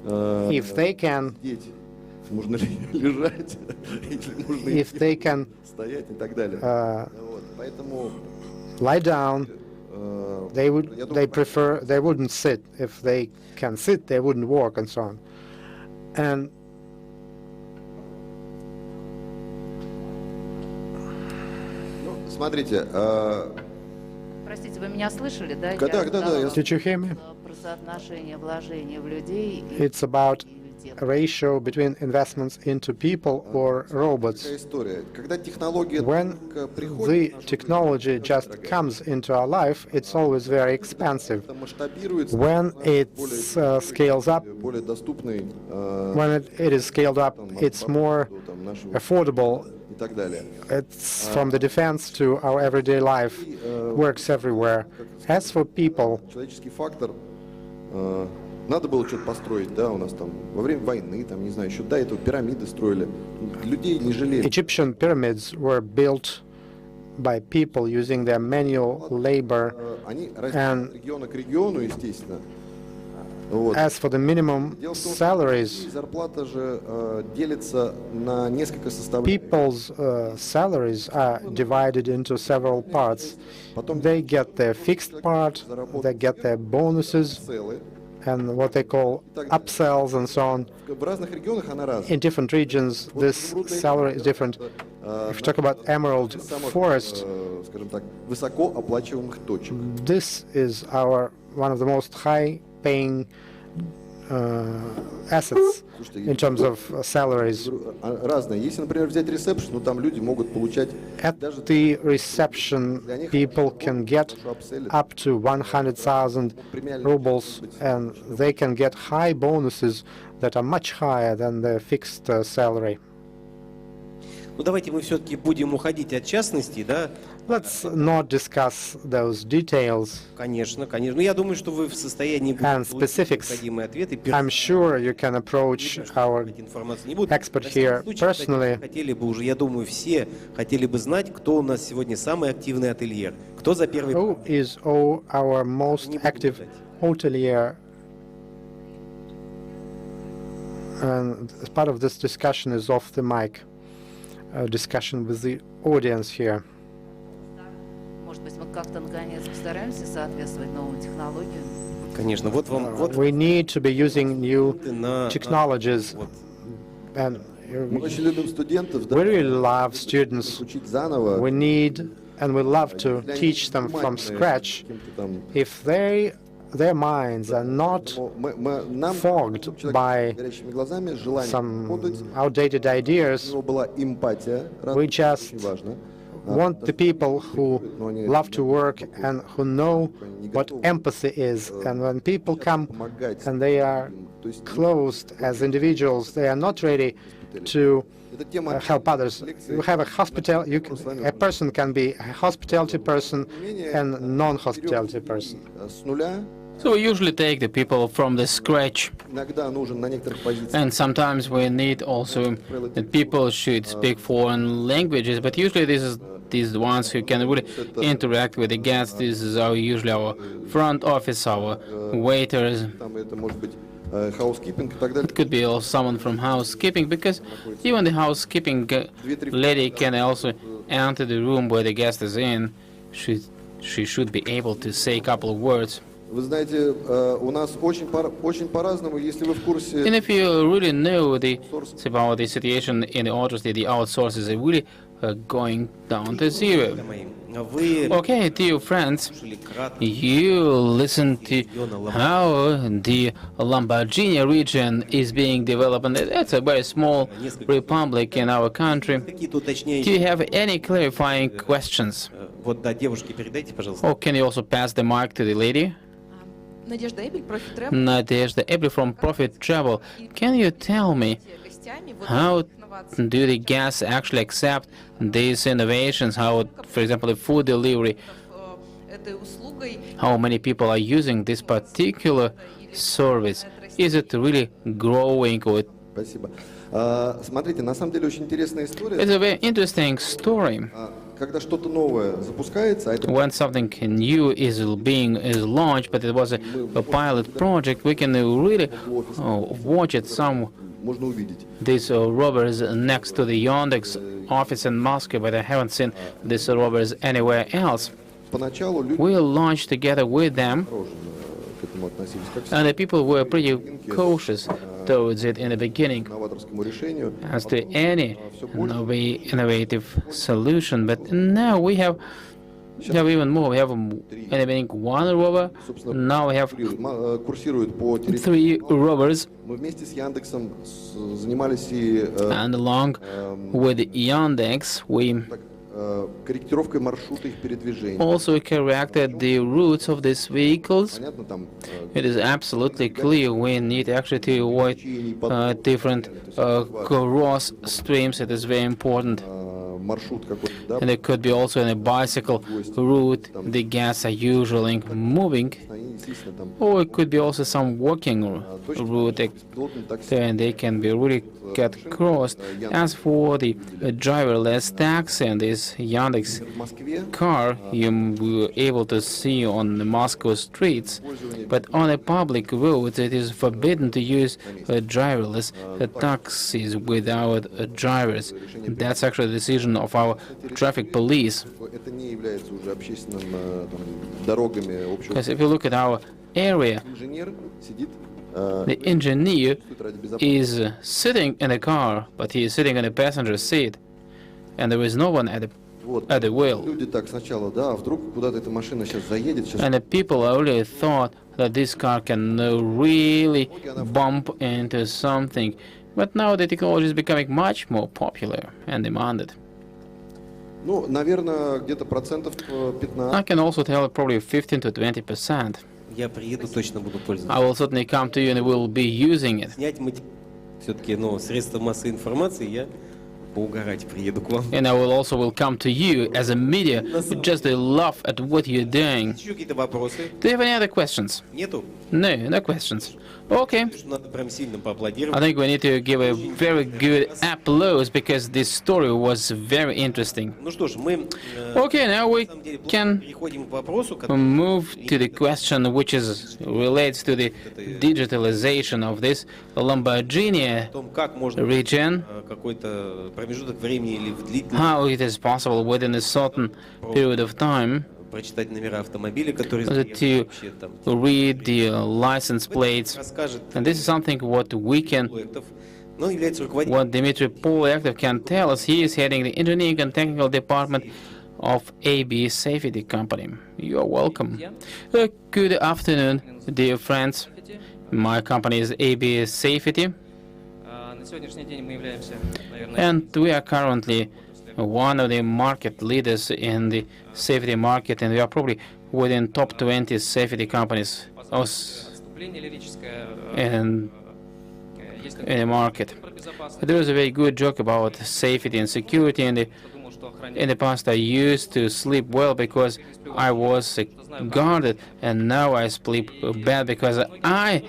If they can, Сидеть, можно ли лежать, или можно if they can стоять и так далее. Вот, поэтому lie down, they wouldn't sit. If they can sit, they wouldn't walk, and so on. And ну, смотрите, Простите, вы меня слышали, да? Да, да, да, я did you hear me? Про соотношение вложений в людей и It's about людей. a ratio between investments into people or robots. такая история. Когда технология When только the приходит, в нашу technology just comes into our life, it's always very expensive. это масштабируется, When it scales up, более доступный when it is scaled up, it's more там, нашего affordable. и так далее. It's from the defense to our everyday life, works everywhere. As for people, Человеческий фактор, надо было что-то построить, да, у нас там во время войны, там, не знаю, еще до этого пирамиды строили, людей не жалели. Egyptian pyramids were built by people using their manual labor. Они растут And- от региона к региону, естественно. Вот. As for the minimum Дело в том, что salaries, зарплата же делится на несколько составляющих. people's salaries are divided into several parts. Потом They get their fixed part, they get their bonuses, целые. and what they call upsells and so on. В разных регионах она разная. In different regions, this salary is different. If you talk about Emerald Forest, Скажем так, высокооплачиваемых точек. this is one of the most high-paying assets in terms of salaries. Разные. Если, например, взять ресепшн, ну там люди могут получать At the reception, people can get up to 100,000 rubles, and they can get high bonuses that are much higher than their fixed salary. Ну давайте мы все-таки будем уходить от частностей, да? Let's not discuss those details. Конечно, конечно. Но я думаю, что вы в состоянии And будете получить specifics. необходимые ответы. I'm sure you can approach our Информации не буду. expert На всякий here случай, кстати, personally. хотели бы уже, я думаю, все хотели бы знать, кто у нас сегодня самый активный ательер. Кто за первый... Who is our most active hotelier? And as part of this discussion is off the mic, a discussion with the audience here. Может быть, мы как-то наконец постараемся соответствовать новым технологиям. Конечно, вот вам вот We need to be using new на... technologies, Вот. and Мы очень любим студентов, да, we really love students. учить заново. We need and we love to teach them from scratch. Каким-то там, If their minds are not нам, fogged человек by с горящими глазами, желание some работать, outdated у ideas, него была эмпатия, We just очень важно. want the people who love to work and who know what empathy is. And when people come Помогать. and they are То есть closed as individuals, they are not ready to эта тема help others. You have a person can be a hospitality person and non-hospitality person. с нуля So we usually take the people from the scratch, иногда нужен на некоторых позициях. and sometimes we need also that people should speak foreign languages, but usually these ones who can really interact with the guests. This is usually our front office, our waiters. Там это может быть housekeeping и так далее. It could be also someone from housekeeping, because even the housekeeping lady can also enter the room where the guest is in. She should be able to say a couple of words. Вы знаете, у нас очень по-разному, если вы в курсе. And if you really know about the situation in the industry, the outsources are really going down to zero. Вы Okay, dear friends, слушали кратко you listened to how the Lamborghini region is being developed, and that's a very small republic in our country. какие-то Do уточняющие. you have any clarifying questions? Вот, да, девушке передайте, пожалуйста. Or can you also pass the mic to the lady? Надежда Эбель, Profit Rep. Nadezhda Ebel from Profit Travel. Can you tell me Гостями вот how инновации. do the guests actually accept these innovations? How, for example, the food delivery, Этой услугой how many people are using this particular service? Is it really growing or Спасибо. Смотрите, на самом деле очень интересная история. it's a very interesting story. Когда что-то новое запускается, а это When something new is launched, but it was a pilot project, we can really watch it. Some можно увидеть. these robbers next to the Yandex office in Moscow, but I haven't seen these robbers anywhere else. Поначалу люди We launched together with them, осторожно к этому относились, как and the people were pretty cautious towards it in the beginning к новаторскому решению. as to any innovative solution. But now we have even more. We have in the beginning one robber. Now we have Курсируют по территории. 3 robbers, Мы вместе с Яндексом занимались и and along with Yandex, we корректировкой маршрута их передвижения. also corrected the routes of these vehicles. Понятно, там It is absolutely clear we need actually to avoid different cross streams. It is very important. маршрут какой-то, да, And it could be also in a bicycle route the guests are usually moving, они, естественно, там or it could be also some walking route беспилотный такси. and they can be really get crossed. As for the driverless taxi and this Yandex В Москве car you were able to see on the Moscow streets, but on a public roads it is forbidden to use driverless taxis without drivers. That's actually the decision of our traffic police. это не является уже общественным там, дорогами общего. Because if you look at our area, Инженер сидит the engineer ради безопасности. is sitting in a car, but he is sitting in a passenger seat, and there is no one at Вот. the wheel. Люди так сначала, да, а вдруг куда-то эта машина сейчас заедет, сейчас And the people really thought that this car can really bump into something. But now the technology is becoming much more popular and demanded. ну, наверное, где-то процентов 15. I can also tell probably 15 to 20%. Я приеду, точно буду I пользоваться. will certainly come to you and will be using it. Снять мы все-таки, ну, средства массовой информации, я поугарать приеду к вам. And I will come to you as a media just to laugh at what you're doing. Еще какие-то вопросы? Do you have any other questions? Нету? No, no questions. Okay. Надо прям сильно I поаплодировать. think we need to give a very good applause because this story was very interesting. Ну что ж, мы Okay, now we на самом деле can переходим к вопросу, который move to the question which is relates to the digitalization of this Lamborghini о том, как можно region, какой-то промежуток времени или в длительный how it is possible within a certain period of time прочитать номера автомобиля, которые to вообще там read the license plates. расскажет And this is something what we can, проектов. Но он является руководителем what Dmitry Polyakov can tell us. He is heading the engineering and technical department of AB Safety Company. You are welcome. Good afternoon, dear friends. My company is AB Safety, На сегодняшний день мы являемся, наверное, and we are currently one of the market leaders in the safety market, and we are probably within top 20 safety companies отступление лирическое. in Есть the market. про безопасность. There is a very good joke about safety and security. Думал, что охранять In the past, I used to sleep well because I was guarded, and now I sleep bad because I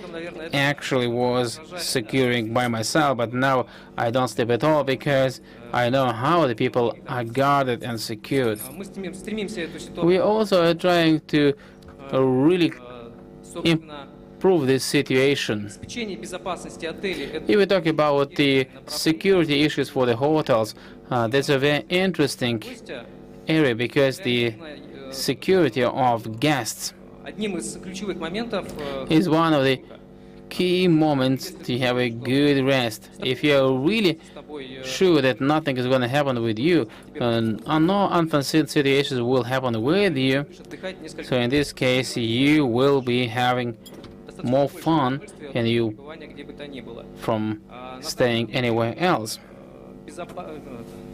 actually was securing by myself, but now I don't sleep at all because I know how the people are guarded and secured. мы стремимся эту We ситуацию, also are trying to really собственно, improve this situation. обеспечение безопасности отелей. Это If we talk about the security issues for the hotels, that's a very interesting гостя, area because the security of guests одним из ключевых моментов is one of the key moments to have a good rest. If you are really sure that nothing is going to happen with you, and no unforeseen situations will happen with you, so in this case you will be having more fun and you from staying anywhere else.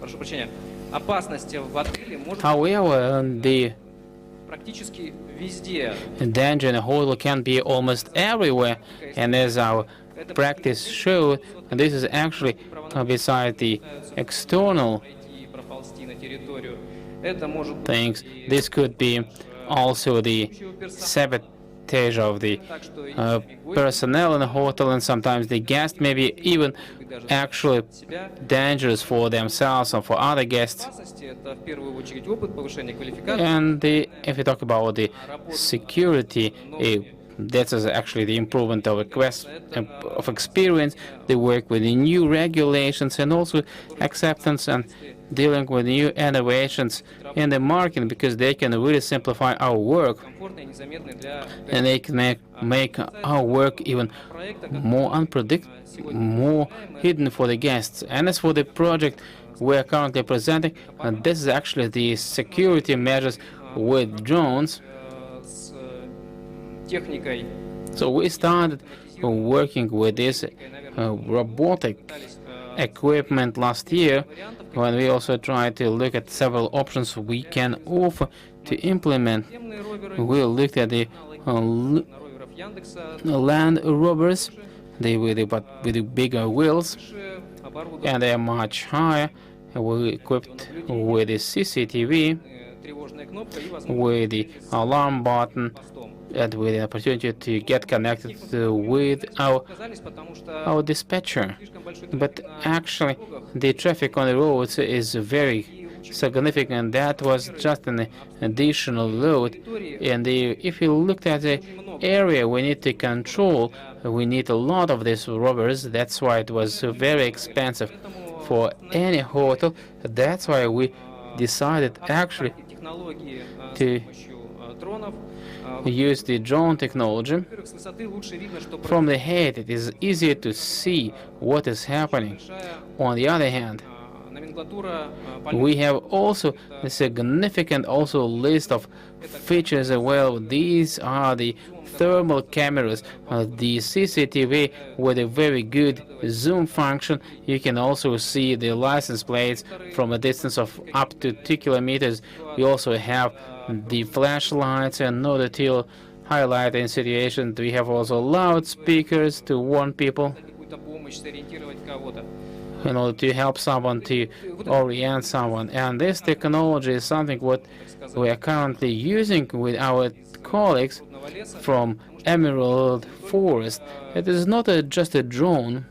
Прошу прощения. Опасность в отеле может However, the практически везде. danger in a hotel can be almost everywhere, and as our practice showed, this is actually beside the external Пройти, проползти на территорию. Это может быть things. This could be also the sabotage of the personnel in the hotel, and sometimes the guest may be even actually dangerous for themselves or for other guests. опасности. Это в первую очередь опыт, повышение квалификации. And if you talk about the security, that is actually the improvement of of experience, the work with the new regulations, and also acceptance and dealing with new innovations in the market, because they can really simplify our work, Комфортно и незаметно для and they can make our work even more unpredictable, more hidden for the guests. And as for the project we are currently presenting, this is actually the security measures with drones. с техникой. So we started working with this robotic equipment last year, when we also tried to look at several options we can offer to implement. Наземные роверы, We looked at the роверов Яндекса, Land Rovers, with the bigger wheels, оборудованы and they are much higher. We equipped with the CCTV, тревожная кнопка и возможность with the alarm button, постом. and with the opportunity to get connected with Отказались, потому что our dispatcher. слишком большой But трафик на actually, дорогах. the traffic on the roads is very significant. That was just an additional load. And if you looked at the area we need to control, we need a lot of these robbers. That's why it was very expensive for any hotel. That's why we decided actually Технологии с to помощью дронов. use the drone technology. Во-первых, с высоты лучше видно, что From the head, it is easier to see what is happening. большая On the other hand, номенклатура we have also a significant also list of features as well. These are the thermal cameras, the CCTV with a very good zoom function. You can also see the license plates from a distance of up to 2 kilometers. We also have the flashlights in order to highlight the situation. We have also loudspeakers to warn people какую-то помощь, сориентировать кого-то. in order to help someone, to orient someone. And this technology is something what we are currently using with our colleagues from Emerald Forest. It is not just a drone.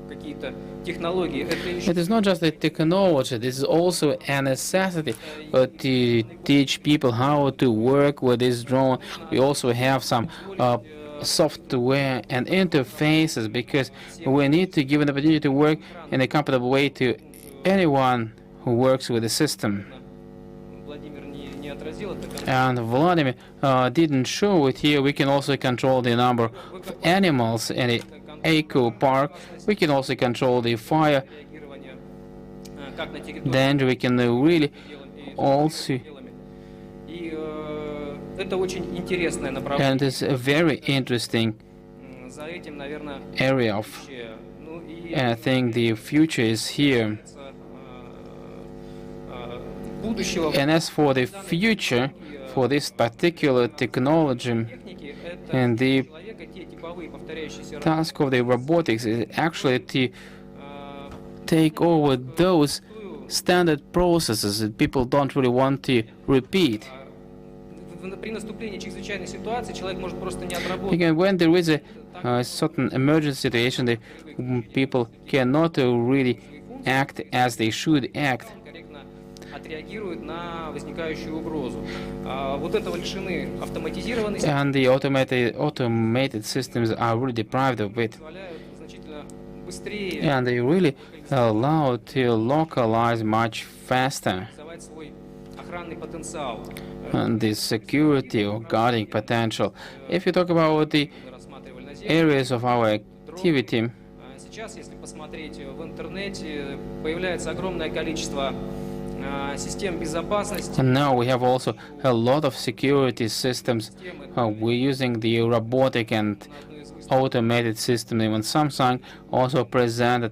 Какие-то технологии. Это еще It is not just a technology. This is also a necessity to teach people how to work with this drone. We also have some software and interfaces, because we need to give an opportunity to work in a comfortable way to anyone who works with the system. Владимир не отразил это. And Vladimir didn't show it here. We can also control the number of animals in the eco park. We can also control the fire Реагирование как на территории danger. We can really also, и это очень интересное and направление. it's a very interesting За этим, наверное, area of. ну и I think the future is here. будущего And as for the future, for this particular technology, техники, это and the человека те типовые повторяющиеся task of the robotics is actually to э, take over those standard processes that people don't really want to repeat. при наступлении чрезвычайной ситуации человек может просто не отработать. Again, when there is a certain emergency situation, the people cannot really act as they should act. Корректно отреагирует на возникающую угрозу. Вот этого лишены автоматизированности, And the automated systems are really deprived of it. позволяют значительно быстрее And they really allow to localize much faster. реализовать свой охранный потенциал. And the security or guarding potential. If you talk about the Мы рассматривали areas of our activity. Сейчас, если посмотреть в интернете, появляется огромное количество систем безопасности. And now we have also a lot of security systems. We're using the robotic and automated system. Even Samsung also presented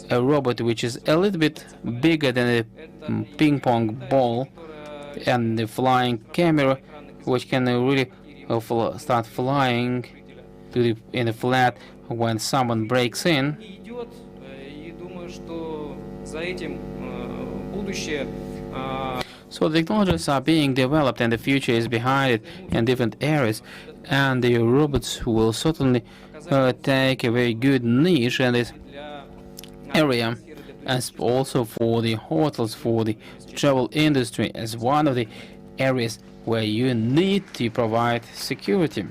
a robot which is a little bit bigger than a ping pong ball, and the flying camera which can really start flying in the flat when someone breaks in. Идет, и думаю, что за этим будущее. So the technologies are being developed and the future is behind it in different areas, and the robots will certainly take a very good niche in this area, as also for the hotels, for the travel industry, as one of the areas where you need to provide security.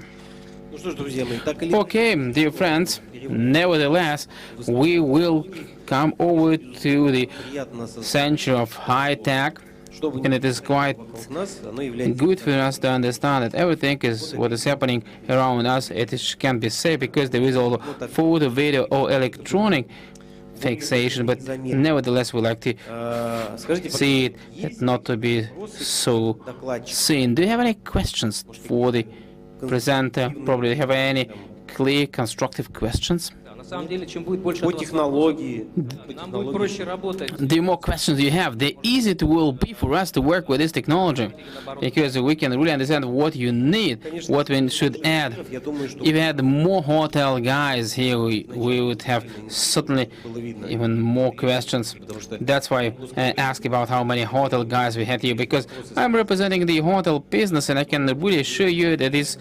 Ну что ж, друзья мои, так или Okay, dear friends, nevertheless, we will come over to the приятно осознать, century of high tech, что бы and ни it is quite вокруг нас, оно является good for us to understand that everything is what is happening around us. Can be safe because there is also photo, video, or electronic fixation, but nevertheless we like to Скажите, see it not to be so seen. Do you have any questions for the presenter? Probably do you have any clear, constructive questions? Да, на самом деле, чем будет больше по этого технологии, нам будет проще работать. The more questions you have, the easier it will be for us to work with this technology, because we can really understand what you need, what we should add. Я думаю, что If we had more hotel guys here, we would have certainly even more questions. That's why I ask about how many hotel guys we had here, because I'm representing the hotel business, and I can really assure you that these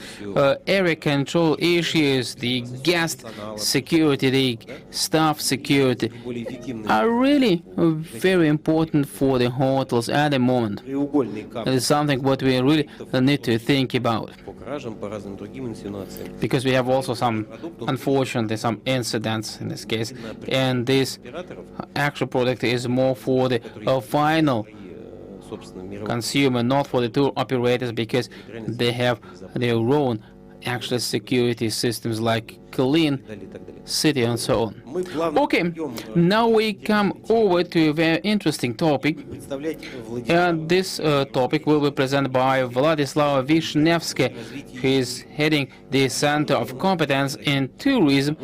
area control issues, the guest security, the staff security, более эффективны are really very important for the hotels at the moment. треугольные It камни is something what we really need to think about, по кражам, по разным другим инсинуациям. because we have also some, unfortunately, some incidents in this case, and this Операторов actual product is more for the final и, собственно, мировых consumer, not for the tour operators, because they have their own actual security systems like Clean и так далее. City and so on. Мы плавно Okay, идем now we come over to a very interesting topic. представлять Владимира And this topic will be presented by Vladislav Vishnevsky, who is heading the Center of Competence in Tourism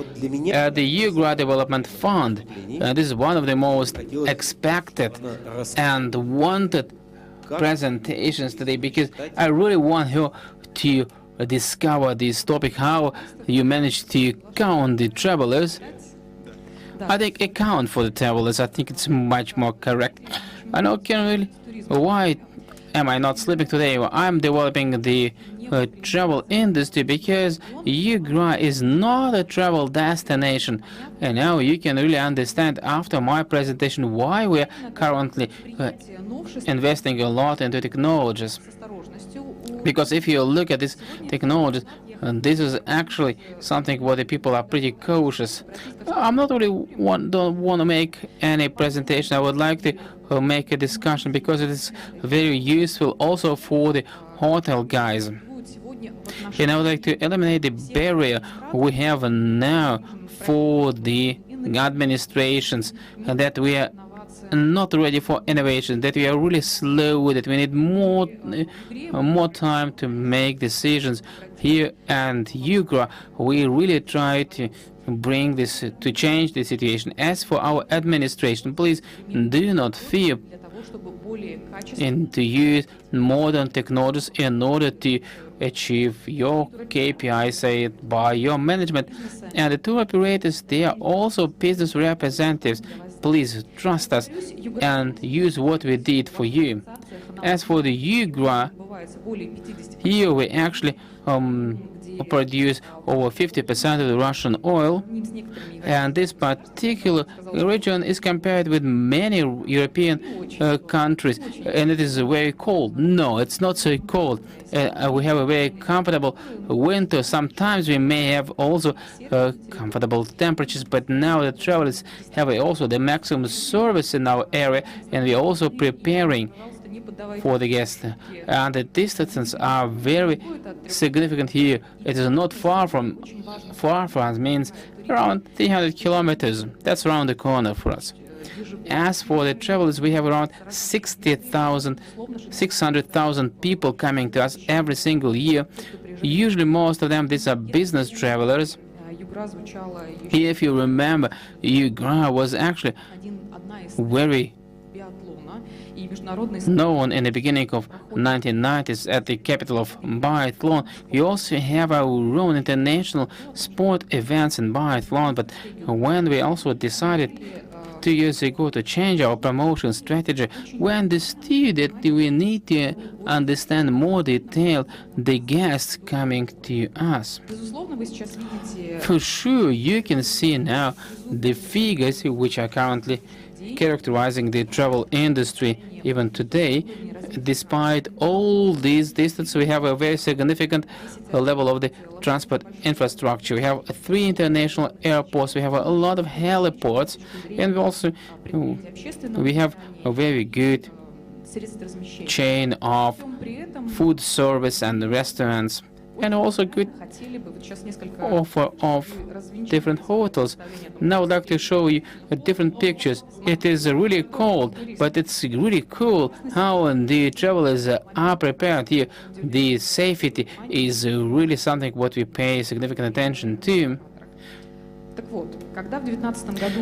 at the UGRA Development Fund. This is one of the most expected and wanted presentations today, because I really want her to discover this topic, how you managed to count the travelers. I think account for the travelers, I think it's much more correct. I know, why am I not sleeping today? I'm developing the travel industry, because UGRA is not a travel destination. And now you can really understand after my presentation why we're currently investing a lot into technologies. Because if you look at this technology, this is actually something where the people are pretty cautious. I'm not really don't want to make any presentation. I would like to make a discussion, because it is very useful also for the hotel guys. And I would like to eliminate the barrier we have now for the administrations, that we are not ready for innovation, that we are really slow, that we need more time to make decisions. Here and UGRA, we really try to bring this, to change the situation. As for our administration, please do not fear and to use modern technologies in order to achieve your KPI, say it by your management. And the tour operators, they are also business representatives. Please trust us and use what we did for you. As for the UGRA, here we actually produce over 50% of the Russian oil, and this particular region is compared with many European countries, and it is very cold. No, it's not so cold. We have a very comfortable winter. Sometimes we may have also comfortable temperatures, but now the travelers have also the maximum service in our area, and we are also preparing for the guests. And the distances are very significant here. It is not far from us, means around 300 kilometers. That's around the corner for us. As for the travelers, we have around 600,000 people coming to us every single year. Usually most of them, these are business travelers. If you remember, Yugra was actually very known in the beginning of 1990s at the capital of biathlon. We also have our own international sport events in biathlon, but when we also decided 2 years ago to change our promotion strategy, we understood that we need to understand more detail the guests coming to us. For sure, you can see now the figures which are currently characterizing the travel industry even today. Despite all these distances, we have a very significant level of the transport infrastructure. We have 3 international airports, we have a lot of heliports, and we have a very good chain of food service and restaurants, and also good offer of different hotels. Now I'd like to show you different pictures. It is really cold, but it's really cool how the travelers are prepared here. The safety is really something what we pay significant attention to.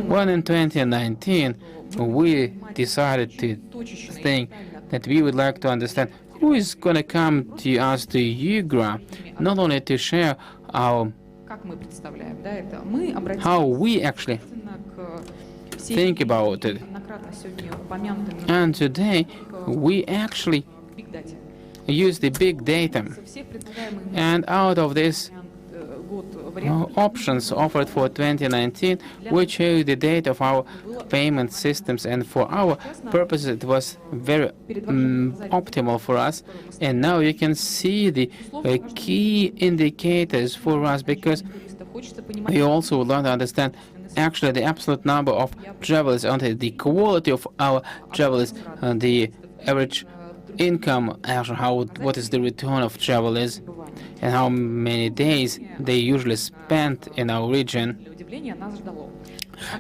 When in 2019 we decided to think that we would like to understand who is going to come to us to Yugra, not only to share how we actually think about it. And today we actually use the big data. And out of this options offered for 2019, we chose the data of our payment systems, and for our purposes it was very optimal for us. And now you can see the key indicators for us, because we also would like to understand actually the absolute number of travelers and the quality of our travelers, and the average income, actually what is the return of travelers, and how many days they usually spend in our region.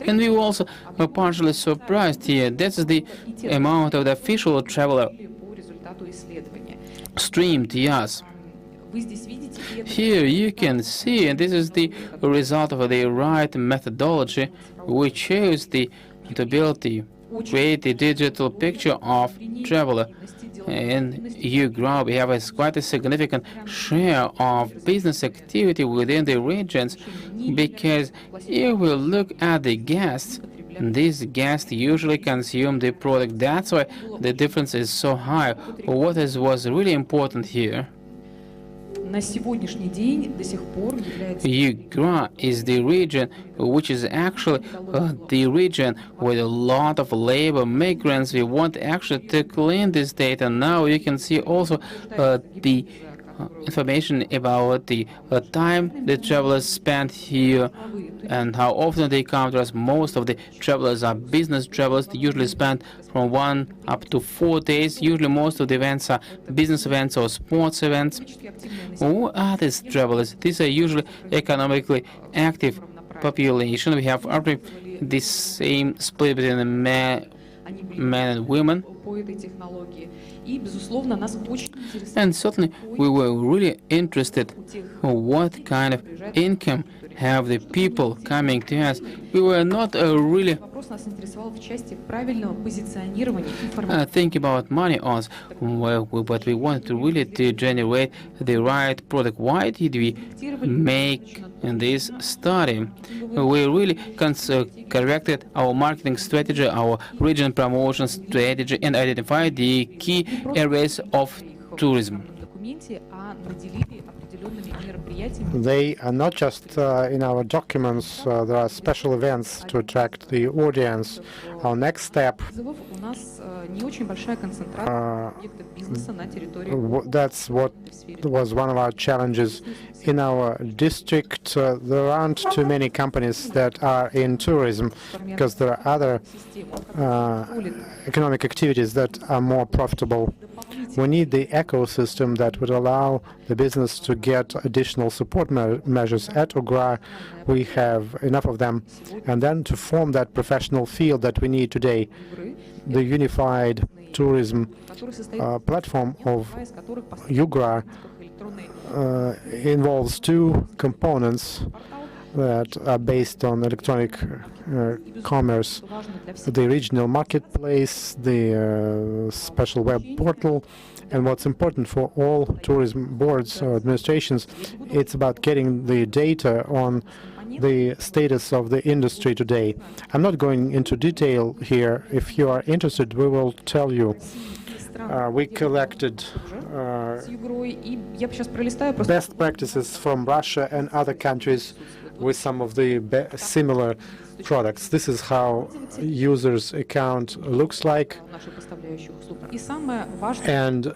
And we also were partially surprised here. This is the amount of the official traveler streamed to us. Here you can see, and this is the result of the right methodology. We chose to create the digital picture of traveler. In Yugra, we have quite a significant share of business activity within the regions, because if we look at the guests, these guests usually consume the product. That's why the difference is so high. What was really important here? Yugra is the region which is actually the region with a lot of labor migrants. We want actually to clean this data. Now you can see also the information about the time the travelers spend here and how often they come to us. Most of the travelers are business travelers. They usually spend from 1 up to 4 days. Usually most of the events are business events or sports events. Who are these travelers? These are usually economically active population. We have the same split between the men and women. And certainly we were really interested in what kind of income have the people coming to us. We were not really think about money also, but we wanted to really to generate the right product. Why did we make this study? We really corrected our marketing strategy, our region promotion strategy, and identified the key areas of tourism. They are not just in our documents, there are special events to attract the audience. Our next step, that's what was one of our challenges. In our district, there aren't too many companies that are in tourism because there are other economic activities that are more profitable. We need the ecosystem that would allow the business to get additional support measures. At UGRA, we have enough of them. And then to form that professional field that we need today, the unified tourism platform of UGRA involves two components that are based on electronic commerce: the regional marketplace, the special web portal. And what's important for all tourism boards or administrations, it's about getting the data on the status of the industry today. I'm not going into detail here. If you are interested, we will tell you. We collected best practices from Russia and other countries with some of the similar products. This is how users' account looks like. And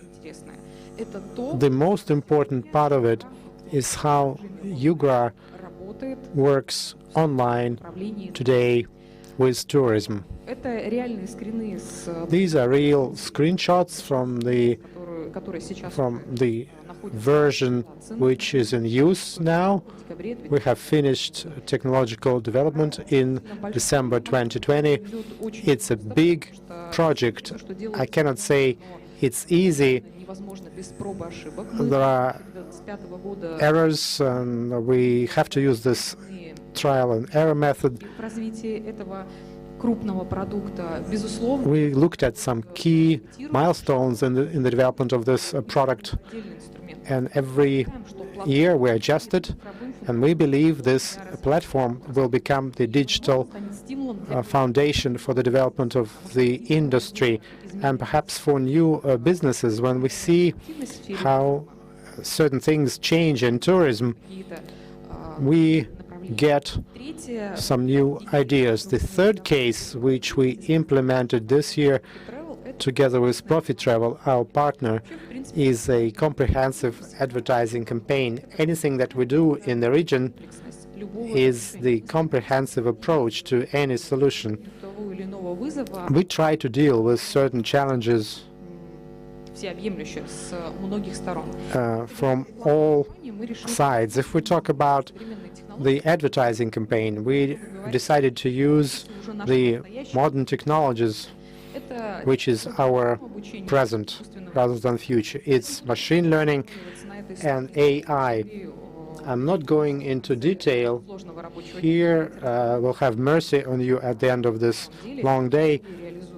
the most important part of it is how UGRA works online today with tourism. These are real screenshots from the version which is in use now. We have finished technological development in December 2020. It's a big project. I cannot say it's easy. There are errors, and we have to use this trial and error method. We looked at some key milestones in the development of this product, and every year we adjust it, and we believe this platform will become the digital foundation for the development of the industry, and perhaps for new businesses. When we see how certain things change in tourism, we get some new ideas. The third case, which we implemented this year together with Profit Travel, our partner, is a comprehensive advertising campaign. Anything that we do in the region is the comprehensive approach to any solution. We try to deal with certain challenges from all sides. If we talk about the advertising campaign, we decided to use the modern technologies, which is our present rather than future. It's machine learning and AI. I'm not going into detail here. We'll have mercy on you at the end of this long day,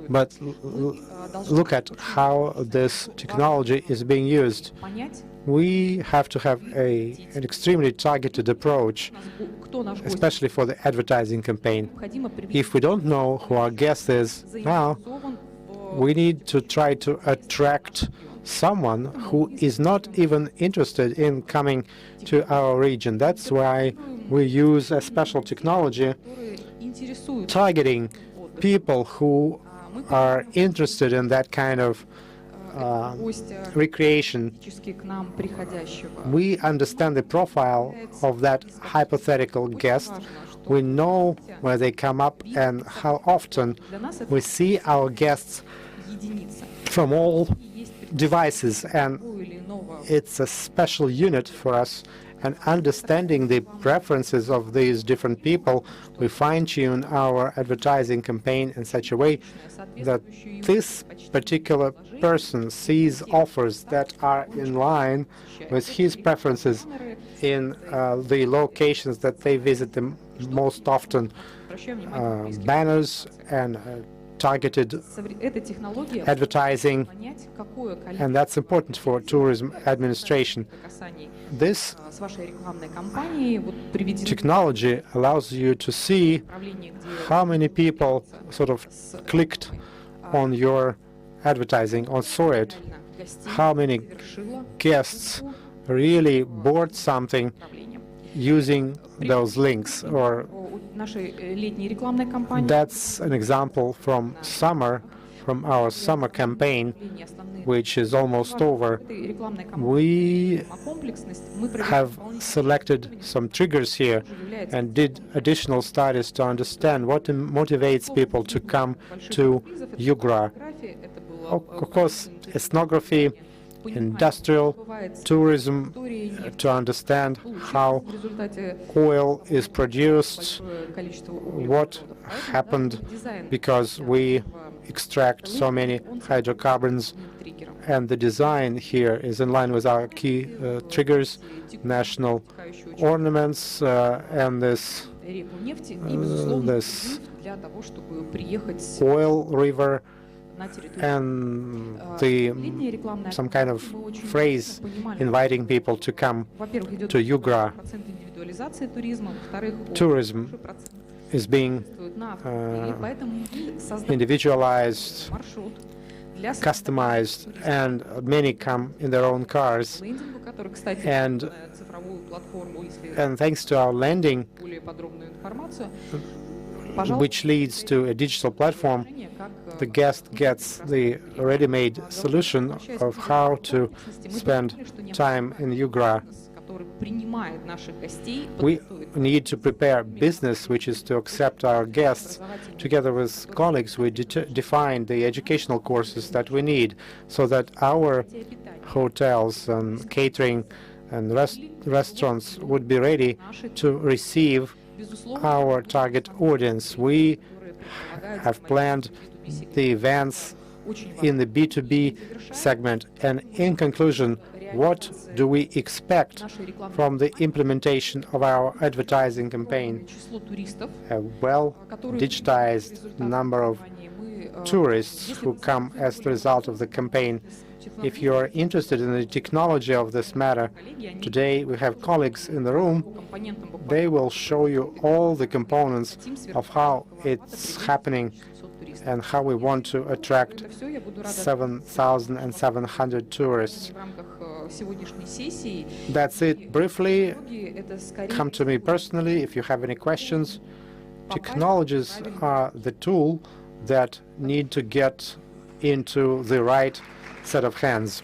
but look at how this technology is being used. We have to have an extremely targeted approach, especially for the advertising campaign. If we don't know who our guest is now, we need to try to attract someone who is not even interested in coming to our region. That's why we use a special technology targeting people who are interested in that kind of recreation. We understand the profile of that hypothetical guest. We know where they come up and how often. We see our guests from all devices, and it's a special unit for us. And understanding the preferences of these different people, we fine-tune our advertising campaign in such a way that this particular person sees offers that are in line with his preferences in the locations that they visit the most often, banners and targeted advertising, and that's important for tourism administration. This technology allows you to see how many people sort of clicked on your advertising or saw it, how many guests really bought something using those links, or that's an example from our summer campaign, which is almost over. We have selected some triggers here and did additional studies to understand what motivates people to come to Yugra. Of course, ethnography, industrial, tourism, to understand how oil is produced, what happened because we extract so many hydrocarbons, and the design here is in line with our key triggers, national ornaments, and this oil river, and some kind of phrase inviting people to come to Yugra. Tourism is being individualized, customized, and many come in their own cars. And thanks to our landing, which leads to a digital platform, the guest gets the ready-made solution of how to spend time in Yugra. We need to prepare business, which is to accept our guests. Together with colleagues, we define the educational courses that we need so that our hotels and catering and restaurants would be ready to receive our target audience. We have planned the events in the B2B segment. And in conclusion, what do we expect from the implementation of our advertising campaign? A well-digitized number of tourists who come as the result of the campaign. If you are interested in the technology of this matter, today we have colleagues in the room. They will show you all the components of how it's happening and how we want to attract 7,700 tourists. That's it briefly. Come to me personally if you have any questions. Technologies are the tool that need to get into the right set of hands.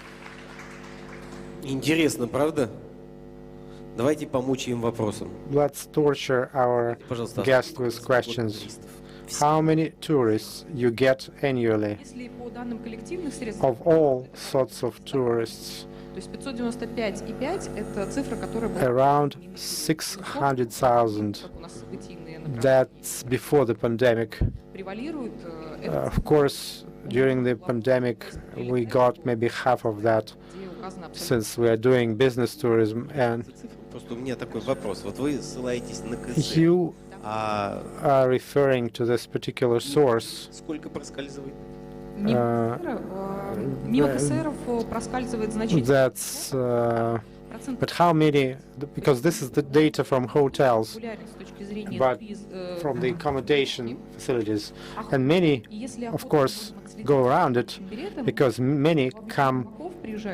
Интересно, правда? Давайте помучаем вопросом. Let's torture our guest with questions. How many tourists you get annually? Of all sorts of tourists. Around 600,000. That's before the pandemic. Of course, during the pandemic, we got maybe half of that, since we are doing business tourism. And you are referring to this particular source. That's but how many? Because this is the data from hotels, but from the accommodation facilities, and many, of course, go around it because many come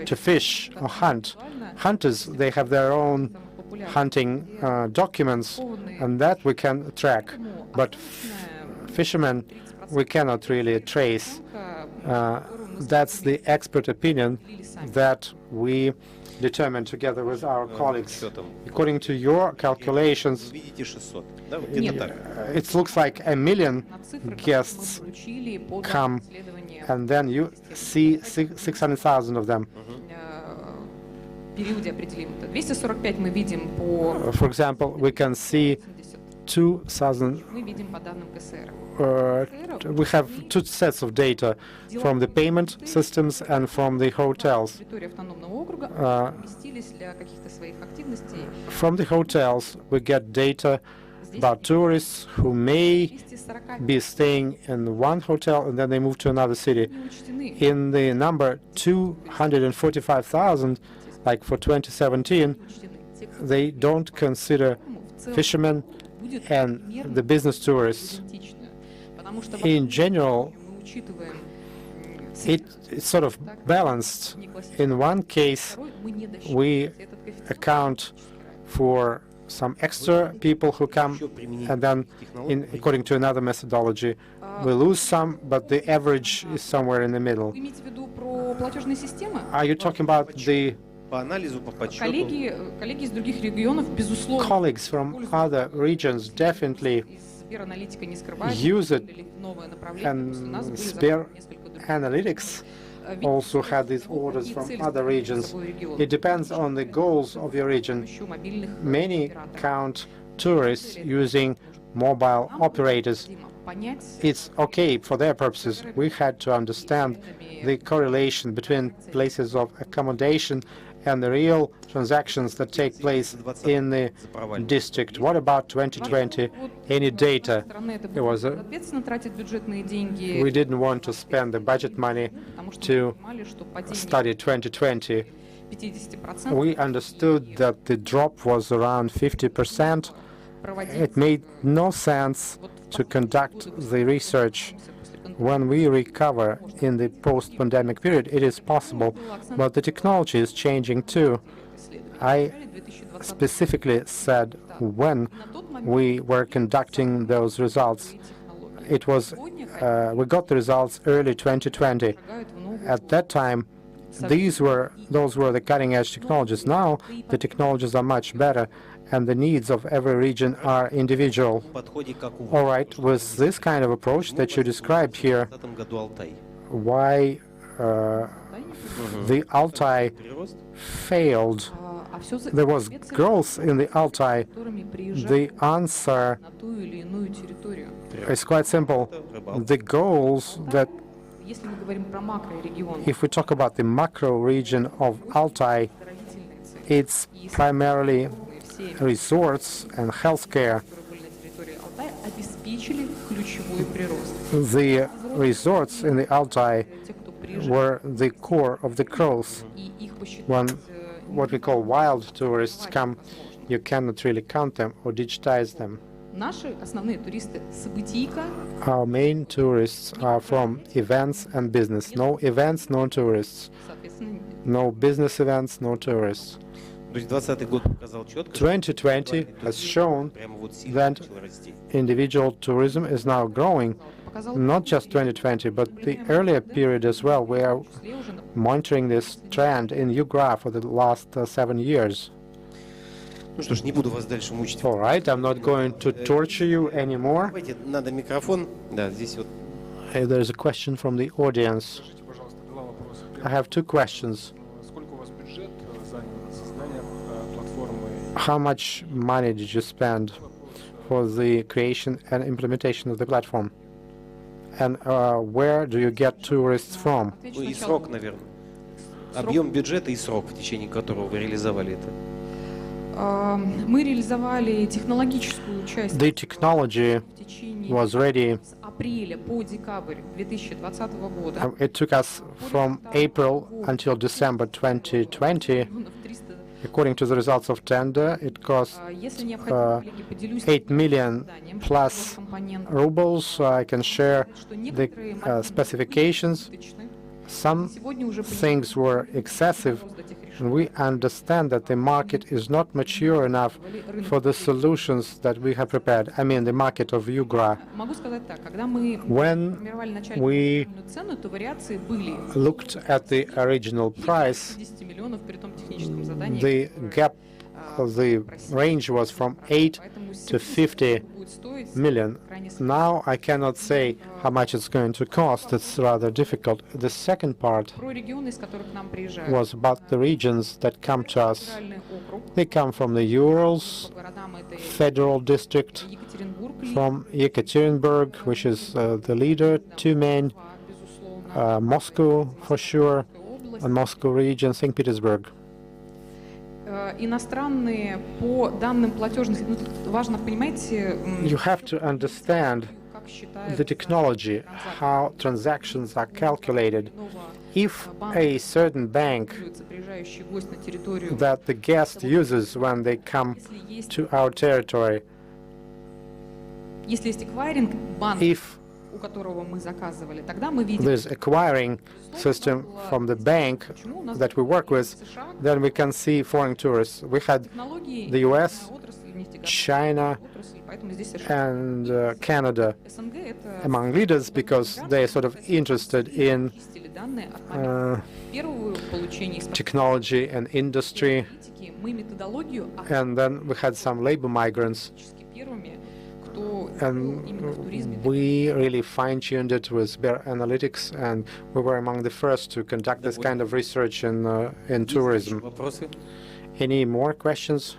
to fish or hunt. Hunters, they have their own hunting documents, and that we can track. But fishermen, we cannot really trace. That's the expert opinion that we determined together with our colleagues. According to your calculations, it looks like 1 million guests come, and then you see 600,000 of them. For example, we can see 2,000. We have two sets of data from the payment systems and from the hotels. From the hotels, we get data about tourists who may be staying in one hotel and then they move to another city. In the number 245,000, like for 2017, they don't consider fishermen and the business tourists. In general, it's sort of balanced. In one case, we account for some extra people who come, and then, according to another methodology, we lose some, but the average is somewhere in the middle. Вы имеете в виду про платежные системы? Are you talking about the По анализу, по подсчету. Коллеги из других регионов, безусловно, colleagues from other regions definitely Сбераналитика не скрывает, use it, или новое направление после нас and были Sber закрыты несколько других. Analytics also had these orders from other regions. It depends on the goals of your region. Еще мобильных Many операторов. count tourists using mobile operators. Необходимо понять, It's okay for their purposes. We had to understand the correlation between places of accommodation and the real transactions that take place in the district. What about 2020? Any data? страны это There was будет a, ответственно тратить бюджетные деньги, we didn't want to spend the budget money потому что to мы понимали, что падение study 2020. 50% We understood that the drop was around 50%. проводить It made no sense to conduct the research when we recover in the post-pandemic period. It is possible, but the technology is changing too. I specifically said when we were conducting those results. It was, we got the results early 2020. At that time, those were the cutting-edge technologies. Now, the technologies are much better, and the needs of every region are individual. Подходе как у All right, with this kind of approach that you described here, 2020 году Алтай. why the Altai Прирост? failed? а все за There was growth in the Altai. которыми приезжают The answer на ту или иную территорию. is quite simple. The goals that, Если мы говорим про макрорегион, if we talk about the macro region of Altai, оздоровительные цели, it's primarily все, resorts and healthcare. которые были на территории Алтая, обеспечили ключевой прирост. The resorts in the Altai Те, кто приезжает, were the core of the growth. и их посчитать When what we call wild tourists come, you cannot really count them or digitize them. Наши основные туристы событийка, Our main tourists are from events and business. No events, no tourists. соответственно, No business events, no tourists. То есть 2020 год показал четко, 2020 has shown прямо вот сильно that начал расти. individual tourism is now growing. показал Not just 2020, but the earlier period as well. We are в числе уже monitoring this trend in UGRA for the last 7 years. Ну что ж, не буду вас дальше мучить. All right, I'm not going to torture you anymore. Давайте, надо микрофон. Да, здесь вот. There's a question from the audience. Скажите, пожалуйста, два вопроса. I have two questions. Сколько у вас бюджет занял на создание платформы? How much money did you spend for the creation and implementation of the platform? And where do you get tourists from? Ну и срок, наверное. Объем бюджета и срок, в течение которого вы реализовали это. Мы реализовали технологическую часть The technology в течение was ready. с апреля по декабрь 2020 года. It took us from April until December 2020. Миллионов 300. According to the results of tender, it cost Если необходимо, коллеги, поделюсь 8 million заданием, plus компонент, rubles. I can share что the некоторые мобильные specifications. точны. Some Сегодня уже things were excessive, and we understand that the market is not mature enough for the solutions that we have prepared. I mean, the market of UGRA. Могу сказать так, когда мы When формировали we начальную цену, то вариации были looked at the original price, 10 миллионов при том техническом задании, the gap, the range was from 8 поэтому to 50 будет стоить million. крайне Now I cannot say how much it's going to cost. It's rather difficult. The second part про регионы, из которых к нам приезжают. was about the regions that come to us. Федеральный округ, They come from the Urals, по городам это Federal District, Екатеринбург, from Yekaterinburg, which is the leader, Tyumen, безусловно, Moscow for sure, область. and Moscow region, St. Petersburg. Иностранные по данным платежных, ну, тут важно, понимаете, You have to understand как считают the technology, how transactions are calculated. If a certain bank приезжающий гость на территорию, that the guest uses when they come если есть, to our territory, если есть эквайринг, банк if у которого мы заказывали, тогда мы видим, this acquiring system from the bank that we work with, then we can see foreign tourists. We had технологии, the US, отрасль, нефтегазовая China, отрасль, поэтому здесь совершенно and Canada СНГ это among leaders because they're sort of interested in чистили данные от момента первого получения из technology and industry. политики. Мы методологию And then we had some labor migrants, практически первыми, кто and именно в туризме. we really fine-tuned it with Bear Analytics, and we were among the first to conduct this kind of research in tourism. Вопросы? Any more questions?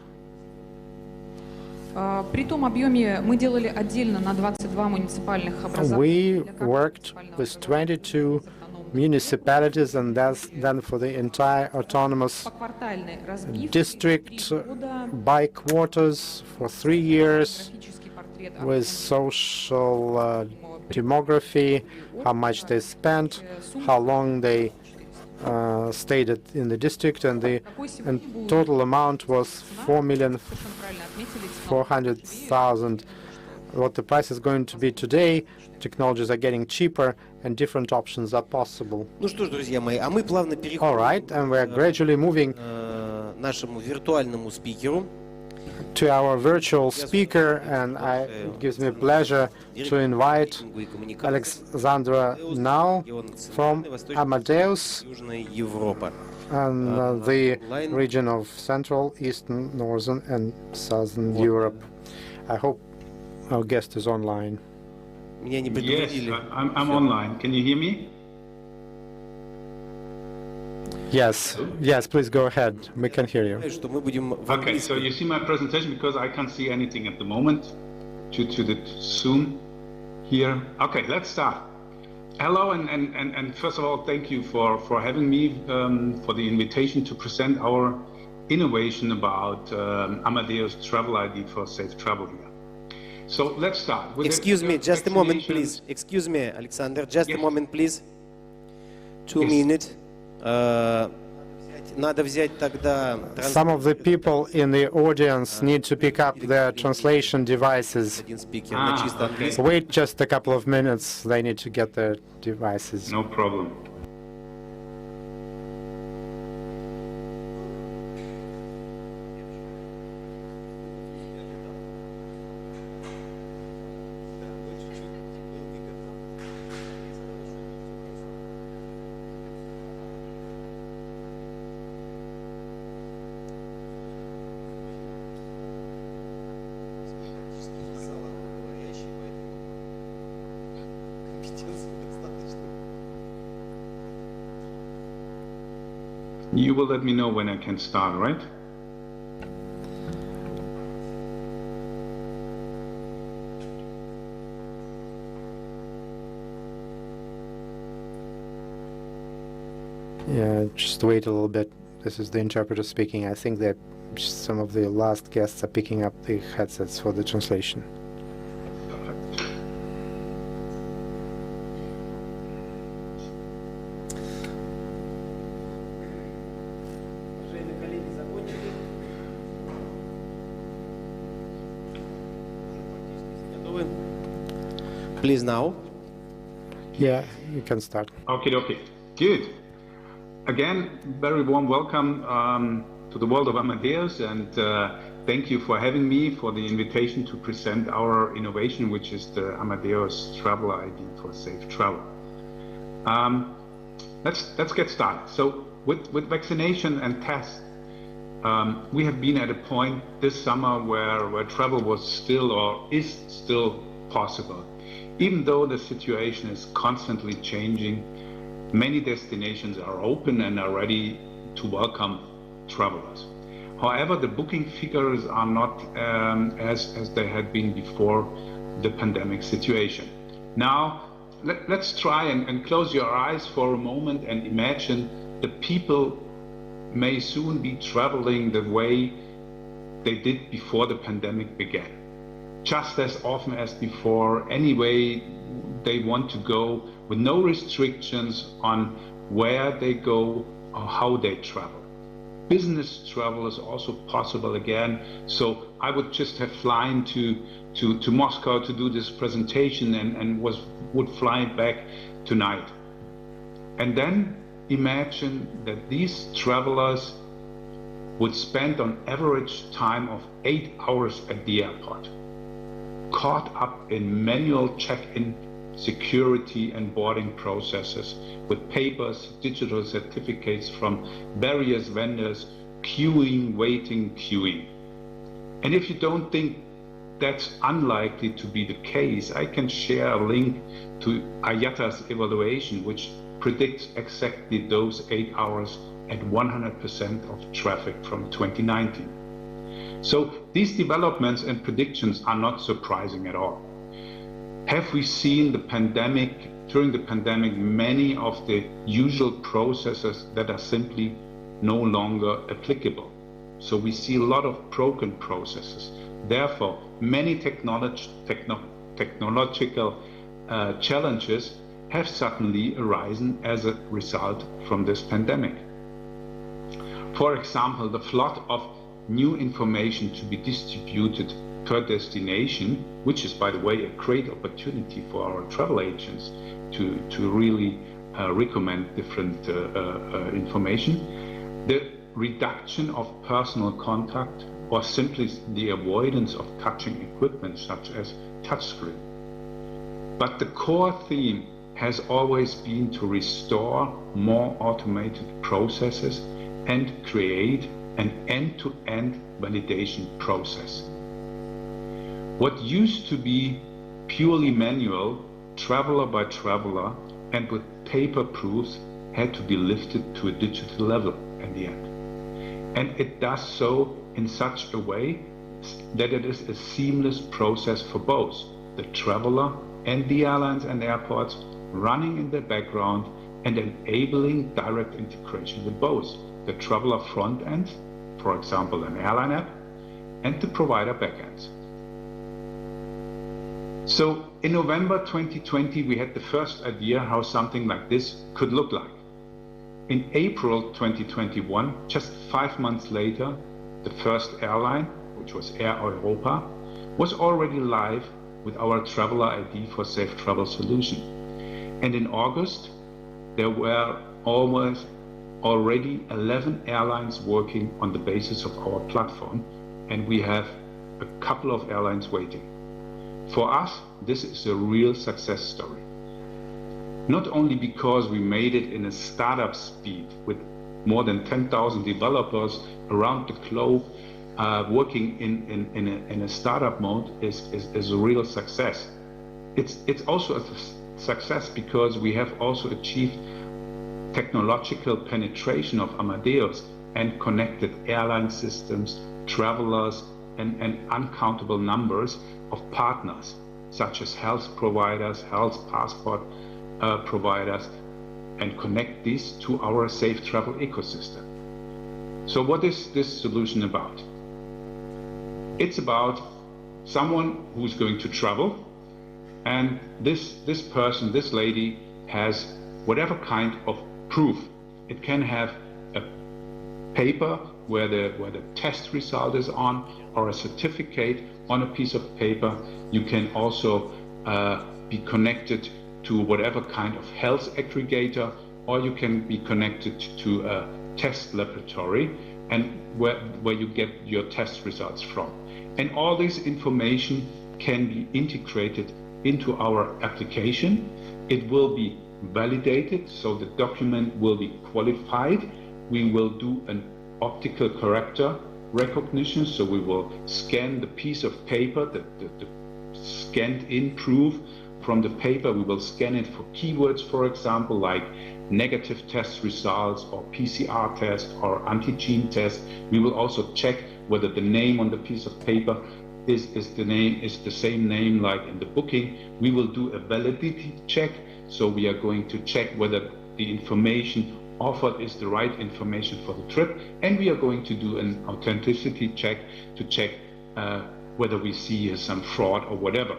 При том объеме мы делали отдельно на 22 муниципальных образования. We для каждого worked муниципального with образования 22 municipalities, and then for the entire autonomous поквартальной разбивки, district 3 года, by quarters for 3 years графический портрет with social demography, how much they spent, how long they stayed in the district, and the total amount was 4,400,000. What the price is going to be today, technologies are getting cheaper and different options are possible. Ну что ж, друзья мои, а мы плавно All переходим right, and we are gradually moving к нашему виртуальному спикеру. to our virtual speaker, and it gives me pleasure to invite Alexandra now from Amadeus Южная Европа. and the region of Central, Eastern, Northern, and Southern Europe. I hope our guest is online. Меня не Yes, предупредили. I'm online. Can you hear me? Yes, yes, please go ahead. We can hear you. Что мы будем в Okay, so you see my presentation because I can't see anything at the moment due to the Zoom here. Okay, let's start. Hello, and first of all, thank you for having me, for the invitation to present our innovation about Amadeus Travel ID for safe travel here. So let's start. With Excuse the me, just a moment, vaccination. please. Excuse me, Alexander, just a Yes. moment, please. 2 Yes. minutes. Надо взять тогда... Some of the people in the audience need to pick up their translation devices. Один спикер на чисто английском. Wait just a couple of minutes. They need to get their devices. No problem. You will let me know when I can start, right? Yeah, just wait a little bit. This is the interpreter speaking. I think that some of the last guests are picking up the headsets for the translation. Please now. Yeah, you can start. Okay. Good. Again, very warm welcome to the world of Amadeus, and thank you for having me, for the invitation to present our innovation, which is the Amadeus Travel ID for safe travel. Let's get started. So with vaccination and tests, we have been at a point this summer where travel was still or is still possible. Even though the situation is constantly changing, many destinations are open and are ready to welcome travelers. However, the booking figures are not as they had been before the pandemic situation. Now, let's try and close your eyes for a moment and imagine the people may soon be traveling the way they did before the pandemic began. Just as often as before, any way they want to go, with no restrictions on where they go or how they travel. Business travel is also possible again. So I would just have flown to Moscow to do this presentation and would fly back tonight. And then imagine that these travelers would spend on average time of 8 hours at the airport, caught up in manual check-in, security and boarding processes with papers, digital certificates from various vendors, queuing, waiting, queuing. And if you don't think that's unlikely to be the case, I can share a link to IATA's evaluation, which predicts exactly those 8 hours at 100% of traffic from 2019. So these developments and predictions are not surprising at all. Have we seen during the pandemic, many of the usual processes that are simply no longer applicable? So we see a lot of broken processes. Therefore, many technological challenges have suddenly arisen as a result from this pandemic. For example, the flood of new information to be distributed per destination, which is, by the way, a great opportunity for our travel agents to really recommend different information. The reduction of personal contact or simply the avoidance of touching equipment such as touchscreen. But the core theme has always been to restore more automated processes and create an end-to-end validation process. What used to be purely manual, traveler by traveler, and with paper proofs had to be lifted to a digital level in the end. And it does so in such a way that it is a seamless process for both the traveler and the airlines and airports, running in the background and enabling direct integration with both the traveler front end, for example an airline app, and the provider backends. So in November 2020 we had the first idea how something like this could look like. In April 2021, just 5 months later, the first airline, which was Air Europa, was already live with our Traveler ID for Safe Travel solution. And in August, there were almost already 11 airlines working on the basis of our platform, and we have a couple of airlines waiting. For us, this is a real success story. Not only because we made it in a startup speed with more than 10,000 developers around the globe working in a startup mode is a real success. It's also a success because we have also achieved technological penetration of Amadeus and connected airline systems, travelers, and uncountable numbers of partners, such as health providers, health passport providers, and connect these to our safe travel ecosystem. So what is this solution about? It's about someone who's going to travel, and this person, this lady, has whatever kind of proof. It can have a paper where the test result is on, or a certificate on a piece of paper. You can also be connected to whatever kind of health aggregator, or you can be connected to a test laboratory and where you get your test results from. And all this information can be integrated into our application. It will be validated, so the document will be qualified. We will do an optical character recognition, so we will scan the piece of paper, the scanned in proof from the paper. We will scan it for keywords, for example, like negative test results or PCR test or antigen test. We will also check whether the name on the piece of paper is the same name like in the booking. We will do a validity check, so we are going to check whether the information offered is the right information for the trip, and we are going to do an authenticity check to check whether we see some fraud or whatever.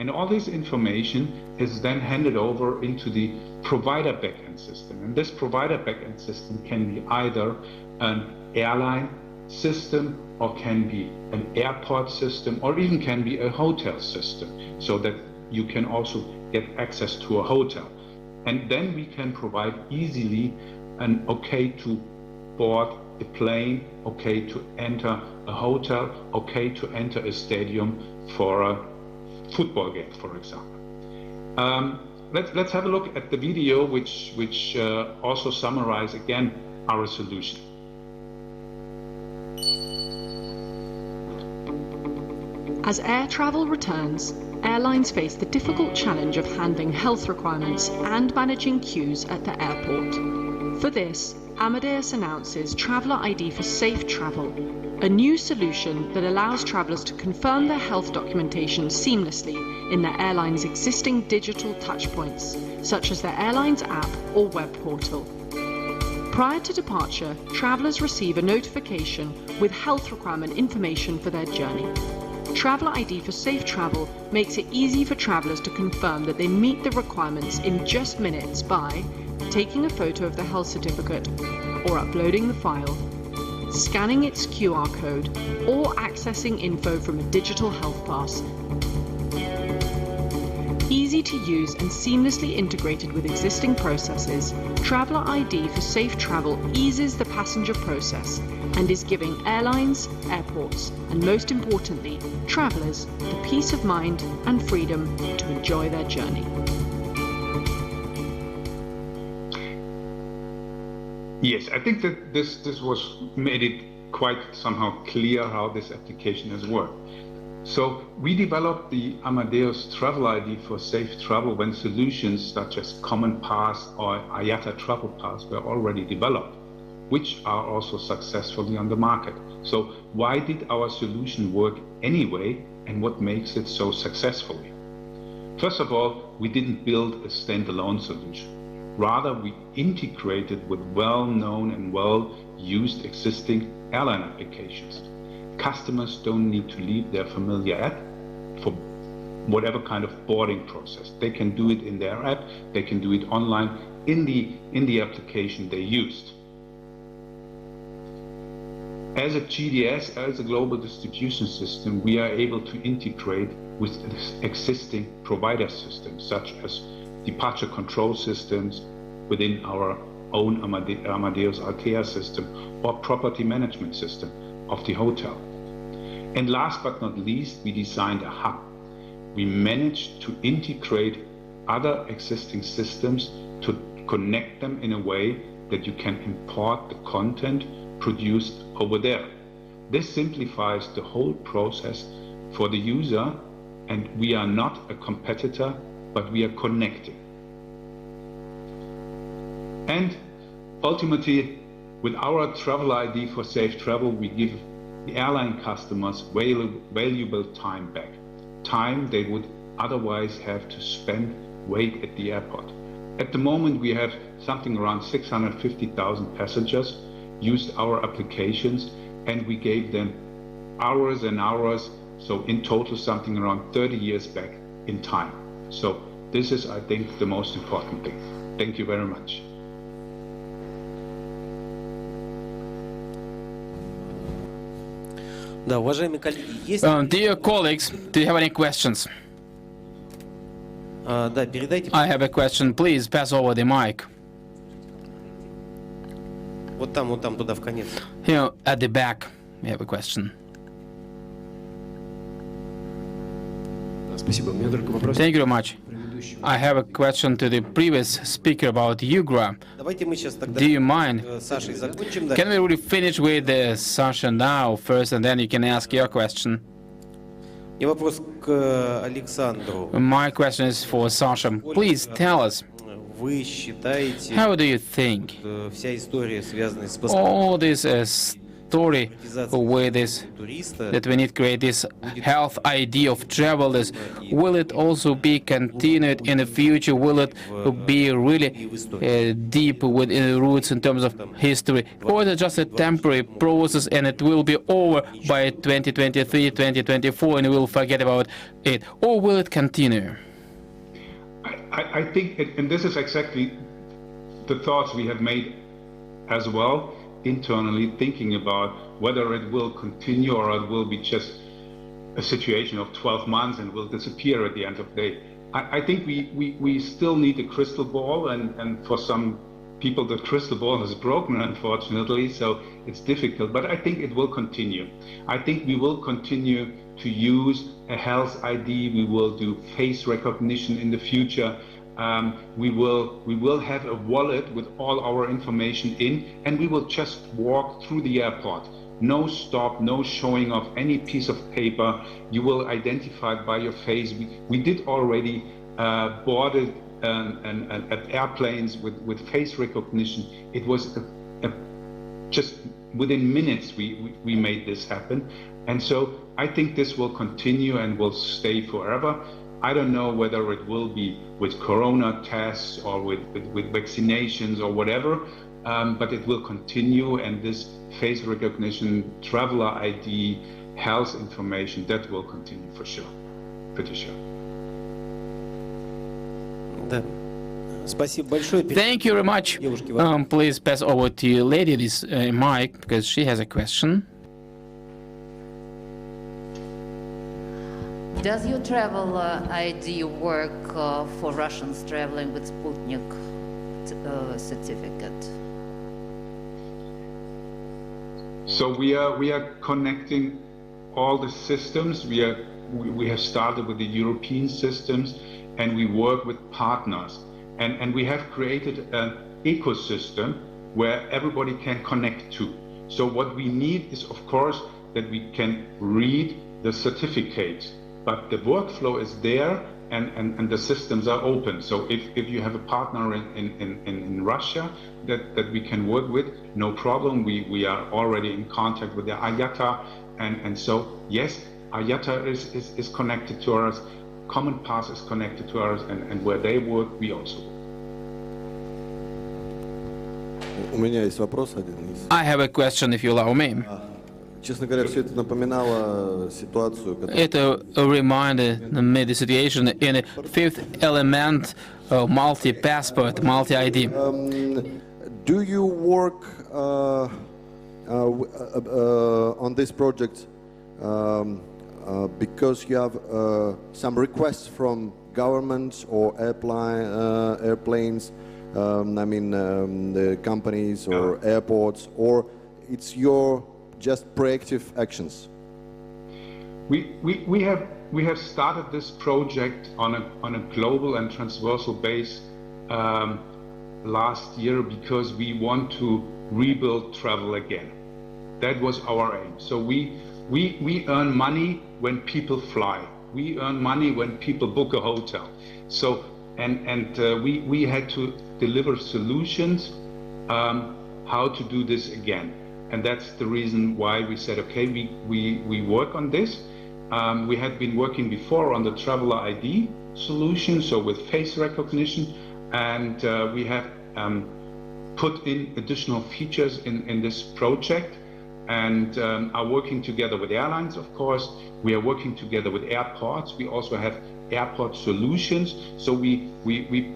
And all this information is then handed over into the provider backend system. And this provider backend system can be either an airline system, or can be an airport system, or even can be a hotel system, so that you can also get access to a hotel. And then we can provide easily an okay to board a plane, okay to enter a hotel, okay to enter a stadium for a football game, for example. Let's have a look at the video, which also summarize again our solution. As air travel returns, airlines face the difficult challenge of handling health requirements and managing queues at the airport. For this, Amadeus announces Traveller ID for Safe Travel, a new solution that allows travellers to confirm their health documentation seamlessly in the airline's existing digital touchpoints, such as the airline's app or web portal. Prior to departure, travellers receive a notification with health requirement information for their journey. Traveller ID for Safe Travel makes it easy for travellers to confirm that they meet the requirements in just minutes by taking a photo of the health certificate or uploading the file, scanning its QR code, or accessing info from a digital health pass. Easy to use and seamlessly integrated with existing processes, Traveller ID for Safe Travel eases the passenger process and is giving airlines, airports, and most importantly, travellers the peace of mind and freedom to enjoy their journey. Yes, I think that this was made it quite somehow clear how this application has worked. So we developed the Amadeus Travel ID for Safe Travel when solutions such as Common Pass or IATA Travel Pass were already developed, which are also successfully on the market. So why did our solution work anyway, and what makes it so successfully? First of all, we didn't build a standalone solution. Rather, we integrated with well-known and well-used existing airline applications. Customers don't need to leave their familiar app for whatever kind of boarding process. They can do it in their app, they can do it online in the application they used. As a GDS, as a global distribution system, we are able to integrate with existing provider systems, such as departure control systems within our own Amadeus Altéa system or property management system of the hotel. And last but not least, we designed a hub. We managed to integrate other existing systems to connect them in a way that you can import the content produced over there. This simplifies the whole process for the user, and we are not a competitor, but we are connecting. And ultimately, with our Travel ID for Safe Travel, we give the airline customers valuable time back. Time they would otherwise have to spend wait at the airport. At the moment, we have something around 650,000 passengers used our applications, and we gave them hours and hours, so in total something around 30 years back in time. So this is, I think, the most important thing. Thank you very much. Да, уважаемые коллеги, есть... Dear colleagues, do you have any questions? Да, передайте... I have a question. Please pass over the mic. Вот там, туда, в конец. Here, at the back, we have a question. Спасибо. У меня только вопрос. Thank you very much. I have a question to the previous speaker about UGRA. Давайте мы сейчас тогда Do you mind? с Сашей закончим. Can we really finish with Sasha now first, and then you can ask your question? И вопрос к Александру. My question is for Sasha. Please tell us, Вы считаете, how do you think вся история, связанная с all this story with this, that we need to create this health ID of travelers. Will it also be continued in the future? Will it be really deep within the roots in terms of history? Or is it just a temporary process and it will be over by 2023, 2024 and we'll forget about it? Or will it continue? I think, and this is exactly the thoughts we have made as well internally, thinking about whether it will continue or it will be just a situation of 12 months and will disappear at the end of the day. I think we still need a crystal ball, and for some people the crystal ball is broken, unfortunately, so it's difficult, but I think it will continue. I think we will continue to use a health ID, we will do face recognition in the future. We will have a wallet with all our information in, and we will just walk through the airport. No stop, no showing of any piece of paper. You will identify it by your face. We did already boarded at airplanes with face recognition. It was just within minutes we made this happen. And so I think this will continue and will stay forever. I don't know whether it will be with corona tests or with vaccinations or whatever, but it will continue, and this face recognition, traveler ID, health information, that will continue for sure, pretty sure. Thank you very much. Please pass over to you, lady, this mic, because she has a question. Does your travel ID work for Russians traveling with Sputnik certificate? So we are connecting all the systems. We have started with the European systems, and we work with partners. And we have created an ecosystem where everybody can connect to. So what we need is, of course, that we can read the certificate, but the workflow is there, and the systems are open. So if you have a partner in Russia that we can work with, no problem. We are already in contact with the IATA, and so yes, IATA is connected to us, Common Pass is connected to us, and where they work, we also work. У меня есть вопрос один. I have a question, if you allow me. Честно говоря, все это напоминало ситуацию, It reminded me the situation in the fifth element, multi-passport, multi-ID. Do you work on this project because you have some requests from governments or airplanes, the companies or airports, or it's your just proactive actions? We have started this project on a global and transversal base last year because we want to rebuild travel again. That was our aim. So we earn money when people fly. We earn money when people book a hotel. So we had to deliver solutions how to do this again. And that's the reason why we said, okay, we work on this. We had been working before on the traveler ID solution, so with face recognition, and we have put in additional features in this project, and are working together with airlines, of course. We are working together with airports. We also have airport solutions. So we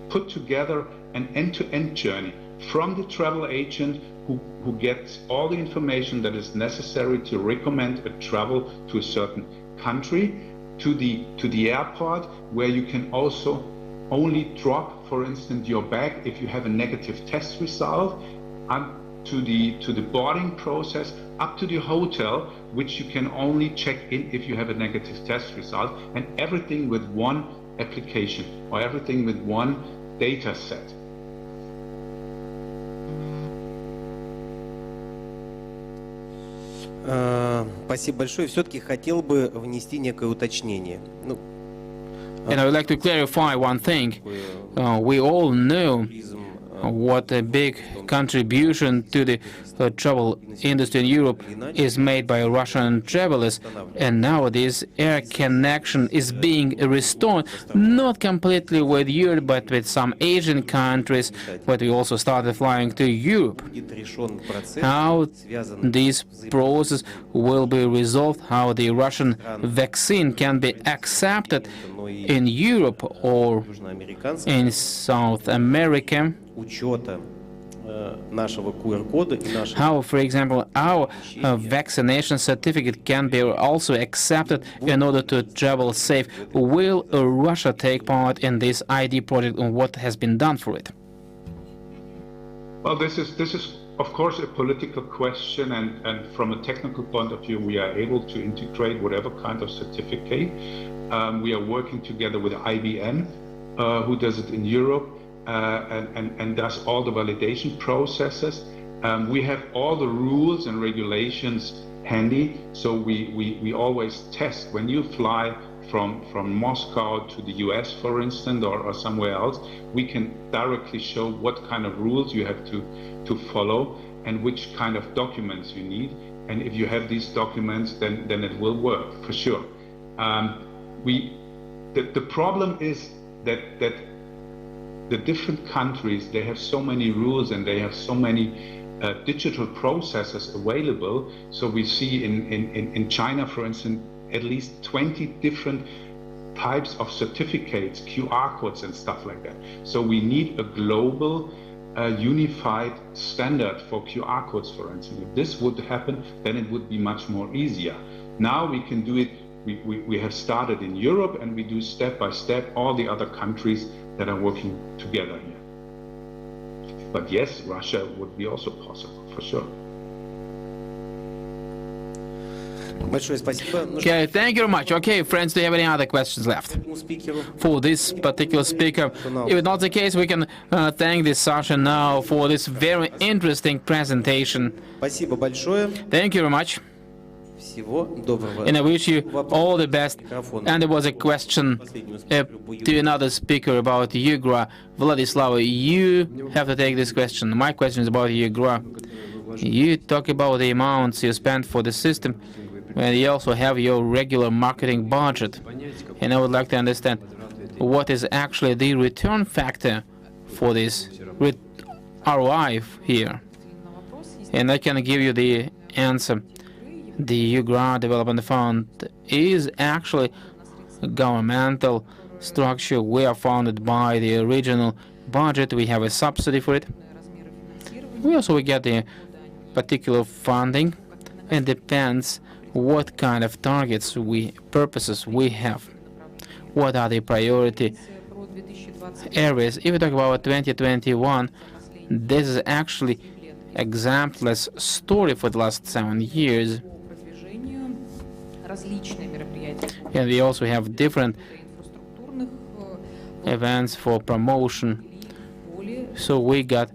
put together an end-to-end journey from the travel agent who gets all the information that is necessary to recommend a travel to a certain country, to the airport, where you can also only drop, for instance, your bag if you have a negative test result, to the boarding process, up to the hotel, which you can only check in if you have a negative test result, and everything with one application or everything with one data set. Спасибо большое. Все-таки хотел бы внести некое уточнение. And I would like to clarify one thing. We all know what a big contribution to the travel industry in Europe is made by Russian travelers, and nowadays air connection is being restored, not completely with Europe, but with some Asian countries, but we also started flying to Europe. How this process will be resolved, how the Russian vaccine can be accepted in Europe or in South America, how, for example, our vaccination certificate can be also accepted in order to travel safe. Will Russia take part in this ID project, and what has been done for it? Well, this is of course a political question, and from a technical point of view, we are able to integrate whatever kind of certificate. We are working together with IBM, who does it in Europe, and does all the validation processes. We have all the rules and regulations handy, so we always test. When you fly from Moscow to the US, for instance, or somewhere else, we can directly show what kind of rules you have to follow and which kind of documents you need. And if you have these documents, then it will work for sure. The problem is that the different countries, they have so many rules and they have so many digital processes available. So we see in China, for instance, at least 20 different types of certificates, QR codes and stuff like that. So we need a global unified standard for QR codes, for instance. If this would happen, then it would be much more easier. Now we can do it. We have started in Europe, and we do step by step all the other countries that are working together here. But yes, Russia would be also possible, for sure. Okay, thank you very much. Okay, friends, do you have any other questions left for this particular speaker? If it's not the case, we can thank this Sasha now for this very interesting presentation. Thank you very much. And I wish you all the best. And there was a question to another speaker about UGRA. Vladislava, you have to take this question. My question is about UGRA. You talk about the amounts you spend for the system, and you also have your regular marketing budget. And I would like to understand what is actually the return factor for this ROI here. And I can give you the answer. The UGRA Development Fund is actually a governmental structure. We are funded by the original budget. We have a subsidy for it. We also get the particular funding, and depends what kind of targets purposes we have. What are the priority areas? If we talk about 2021, this is actually exempless story for the last 7 years. And we also have different events for promotion. So we got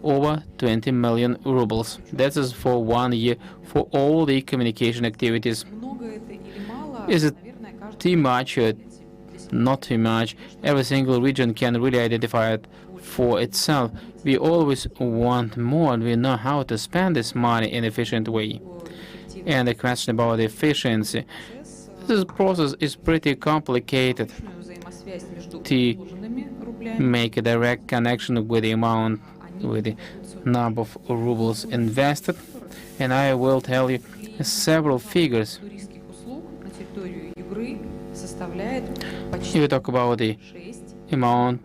over 20 million rubles. That is for 1 year for all the communication activities. Is it too much or not too much? Every single region can really identify it for itself. We always want more, and we know how to spend this money in an efficient way. And the question about efficiency, this process is pretty complicated to make a direct connection with the amount, with the number of rubles invested. And I will tell you several figures. If you talk about the amount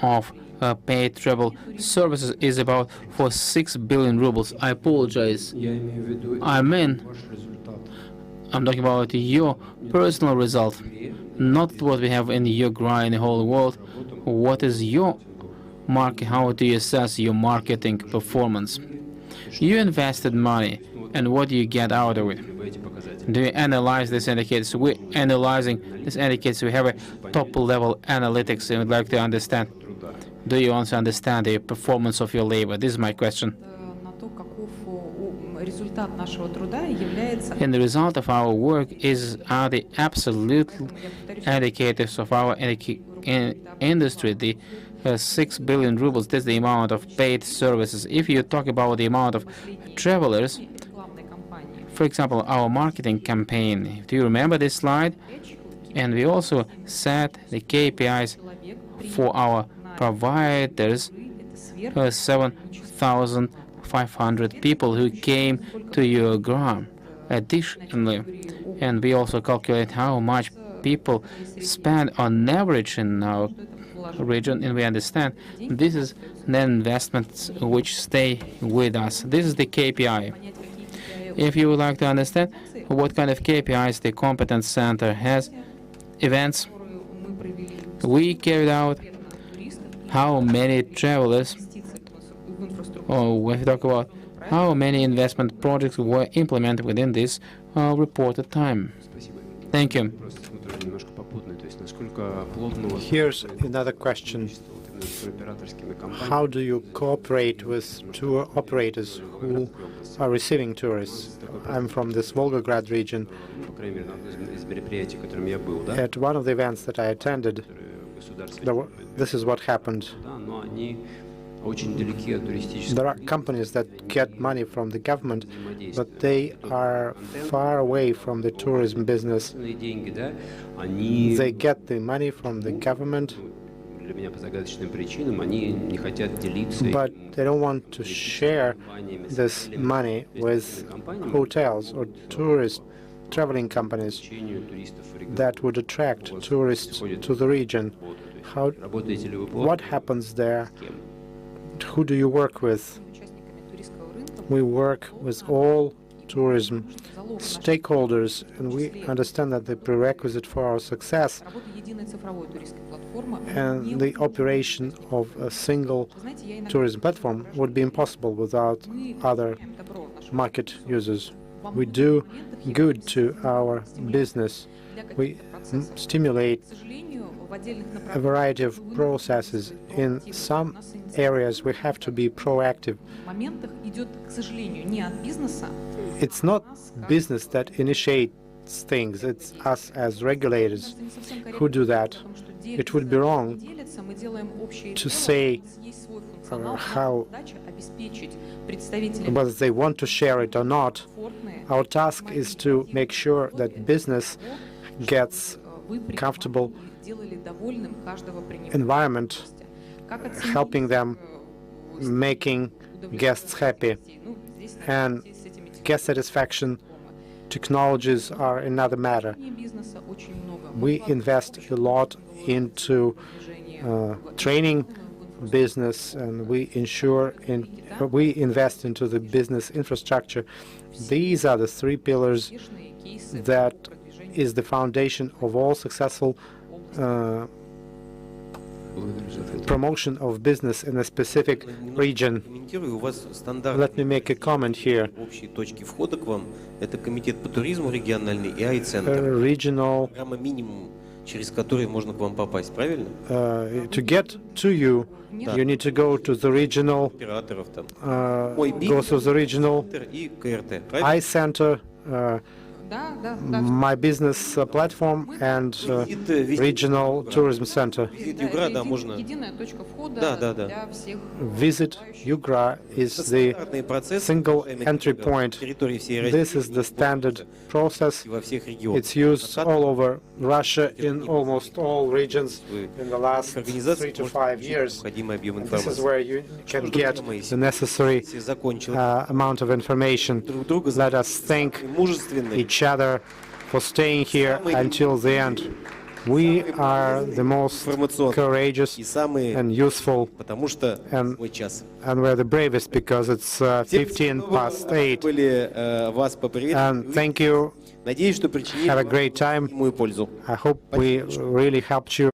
of paid travel services is about for 6 billion rubles. I apologize. I'm talking about your personal result, not what we have in UGRA in the whole world. What is your market? How do you assess your marketing performance? You invested money, and what do you get out of it? Do you analyze these indicators? We're analyzing these indicators. We have a top-level analytics, and we'd like to understand. Do you also understand the performance of your labor? This is my question. And the result of our work are the absolute indicators of our industry, the 6 billion rubles. That's the amount of paid services. If you talk about the amount of travelers, for example, our marketing campaign, do you remember this slide? And we also set the KPIs for our providers, 7,500 people who came to your gram. Additionally, and we also calculate how much people spend on average in our region, and we understand this is the investments which stay with us. This is the KPI. If you would like to understand what kind of KPIs the competence center has, events we carried out, how many travelers, or when we talk about how many investment projects were implemented within this reported time. Thank you. Here's another question. How do you cooperate with tour operators who are receiving tourists? I'm from this Volgograd region. At one of the events that I attended, this is what happened. There are companies that get money from the government, but they are far away from the tourism business. They get the money from the government, but they don't want to share this money with hotels or tourist traveling companies that would attract tourists to the region. What happens there? Who do you work with? We work with all tourism stakeholders, and we understand that the prerequisite for our success and the operation of a single tourism platform would be impossible without other market users. We do good to our business. We stimulate a variety of processes. In some areas, we have to be proactive. It's not business that initiates things, it's us as regulators who do that. It would be wrong to say whether they want to share it or not. Our task is to make sure that business gets comfortable environment, helping them, making guests happy. And guest satisfaction technologies are another matter. We invest a lot into training business, and we invest into the business infrastructure. These are the three pillars that is the foundation of all successful promotion of business in a specific region. Let me make a comment here. Regional to get to you, you need to go to the regional, go to the regional iCenter, my business platform, and regional tourism center. Visit Yugra is the single entry point. This is the standard process. It's used all over Russia in almost all regions in the last 3 to 5 years. And this is where you can get the necessary amount of information. Let us thank each other for staying here until the end. We are the most courageous and useful, and we're the bravest because it's 8:15. And thank you. Have a great time. I hope we really helped you.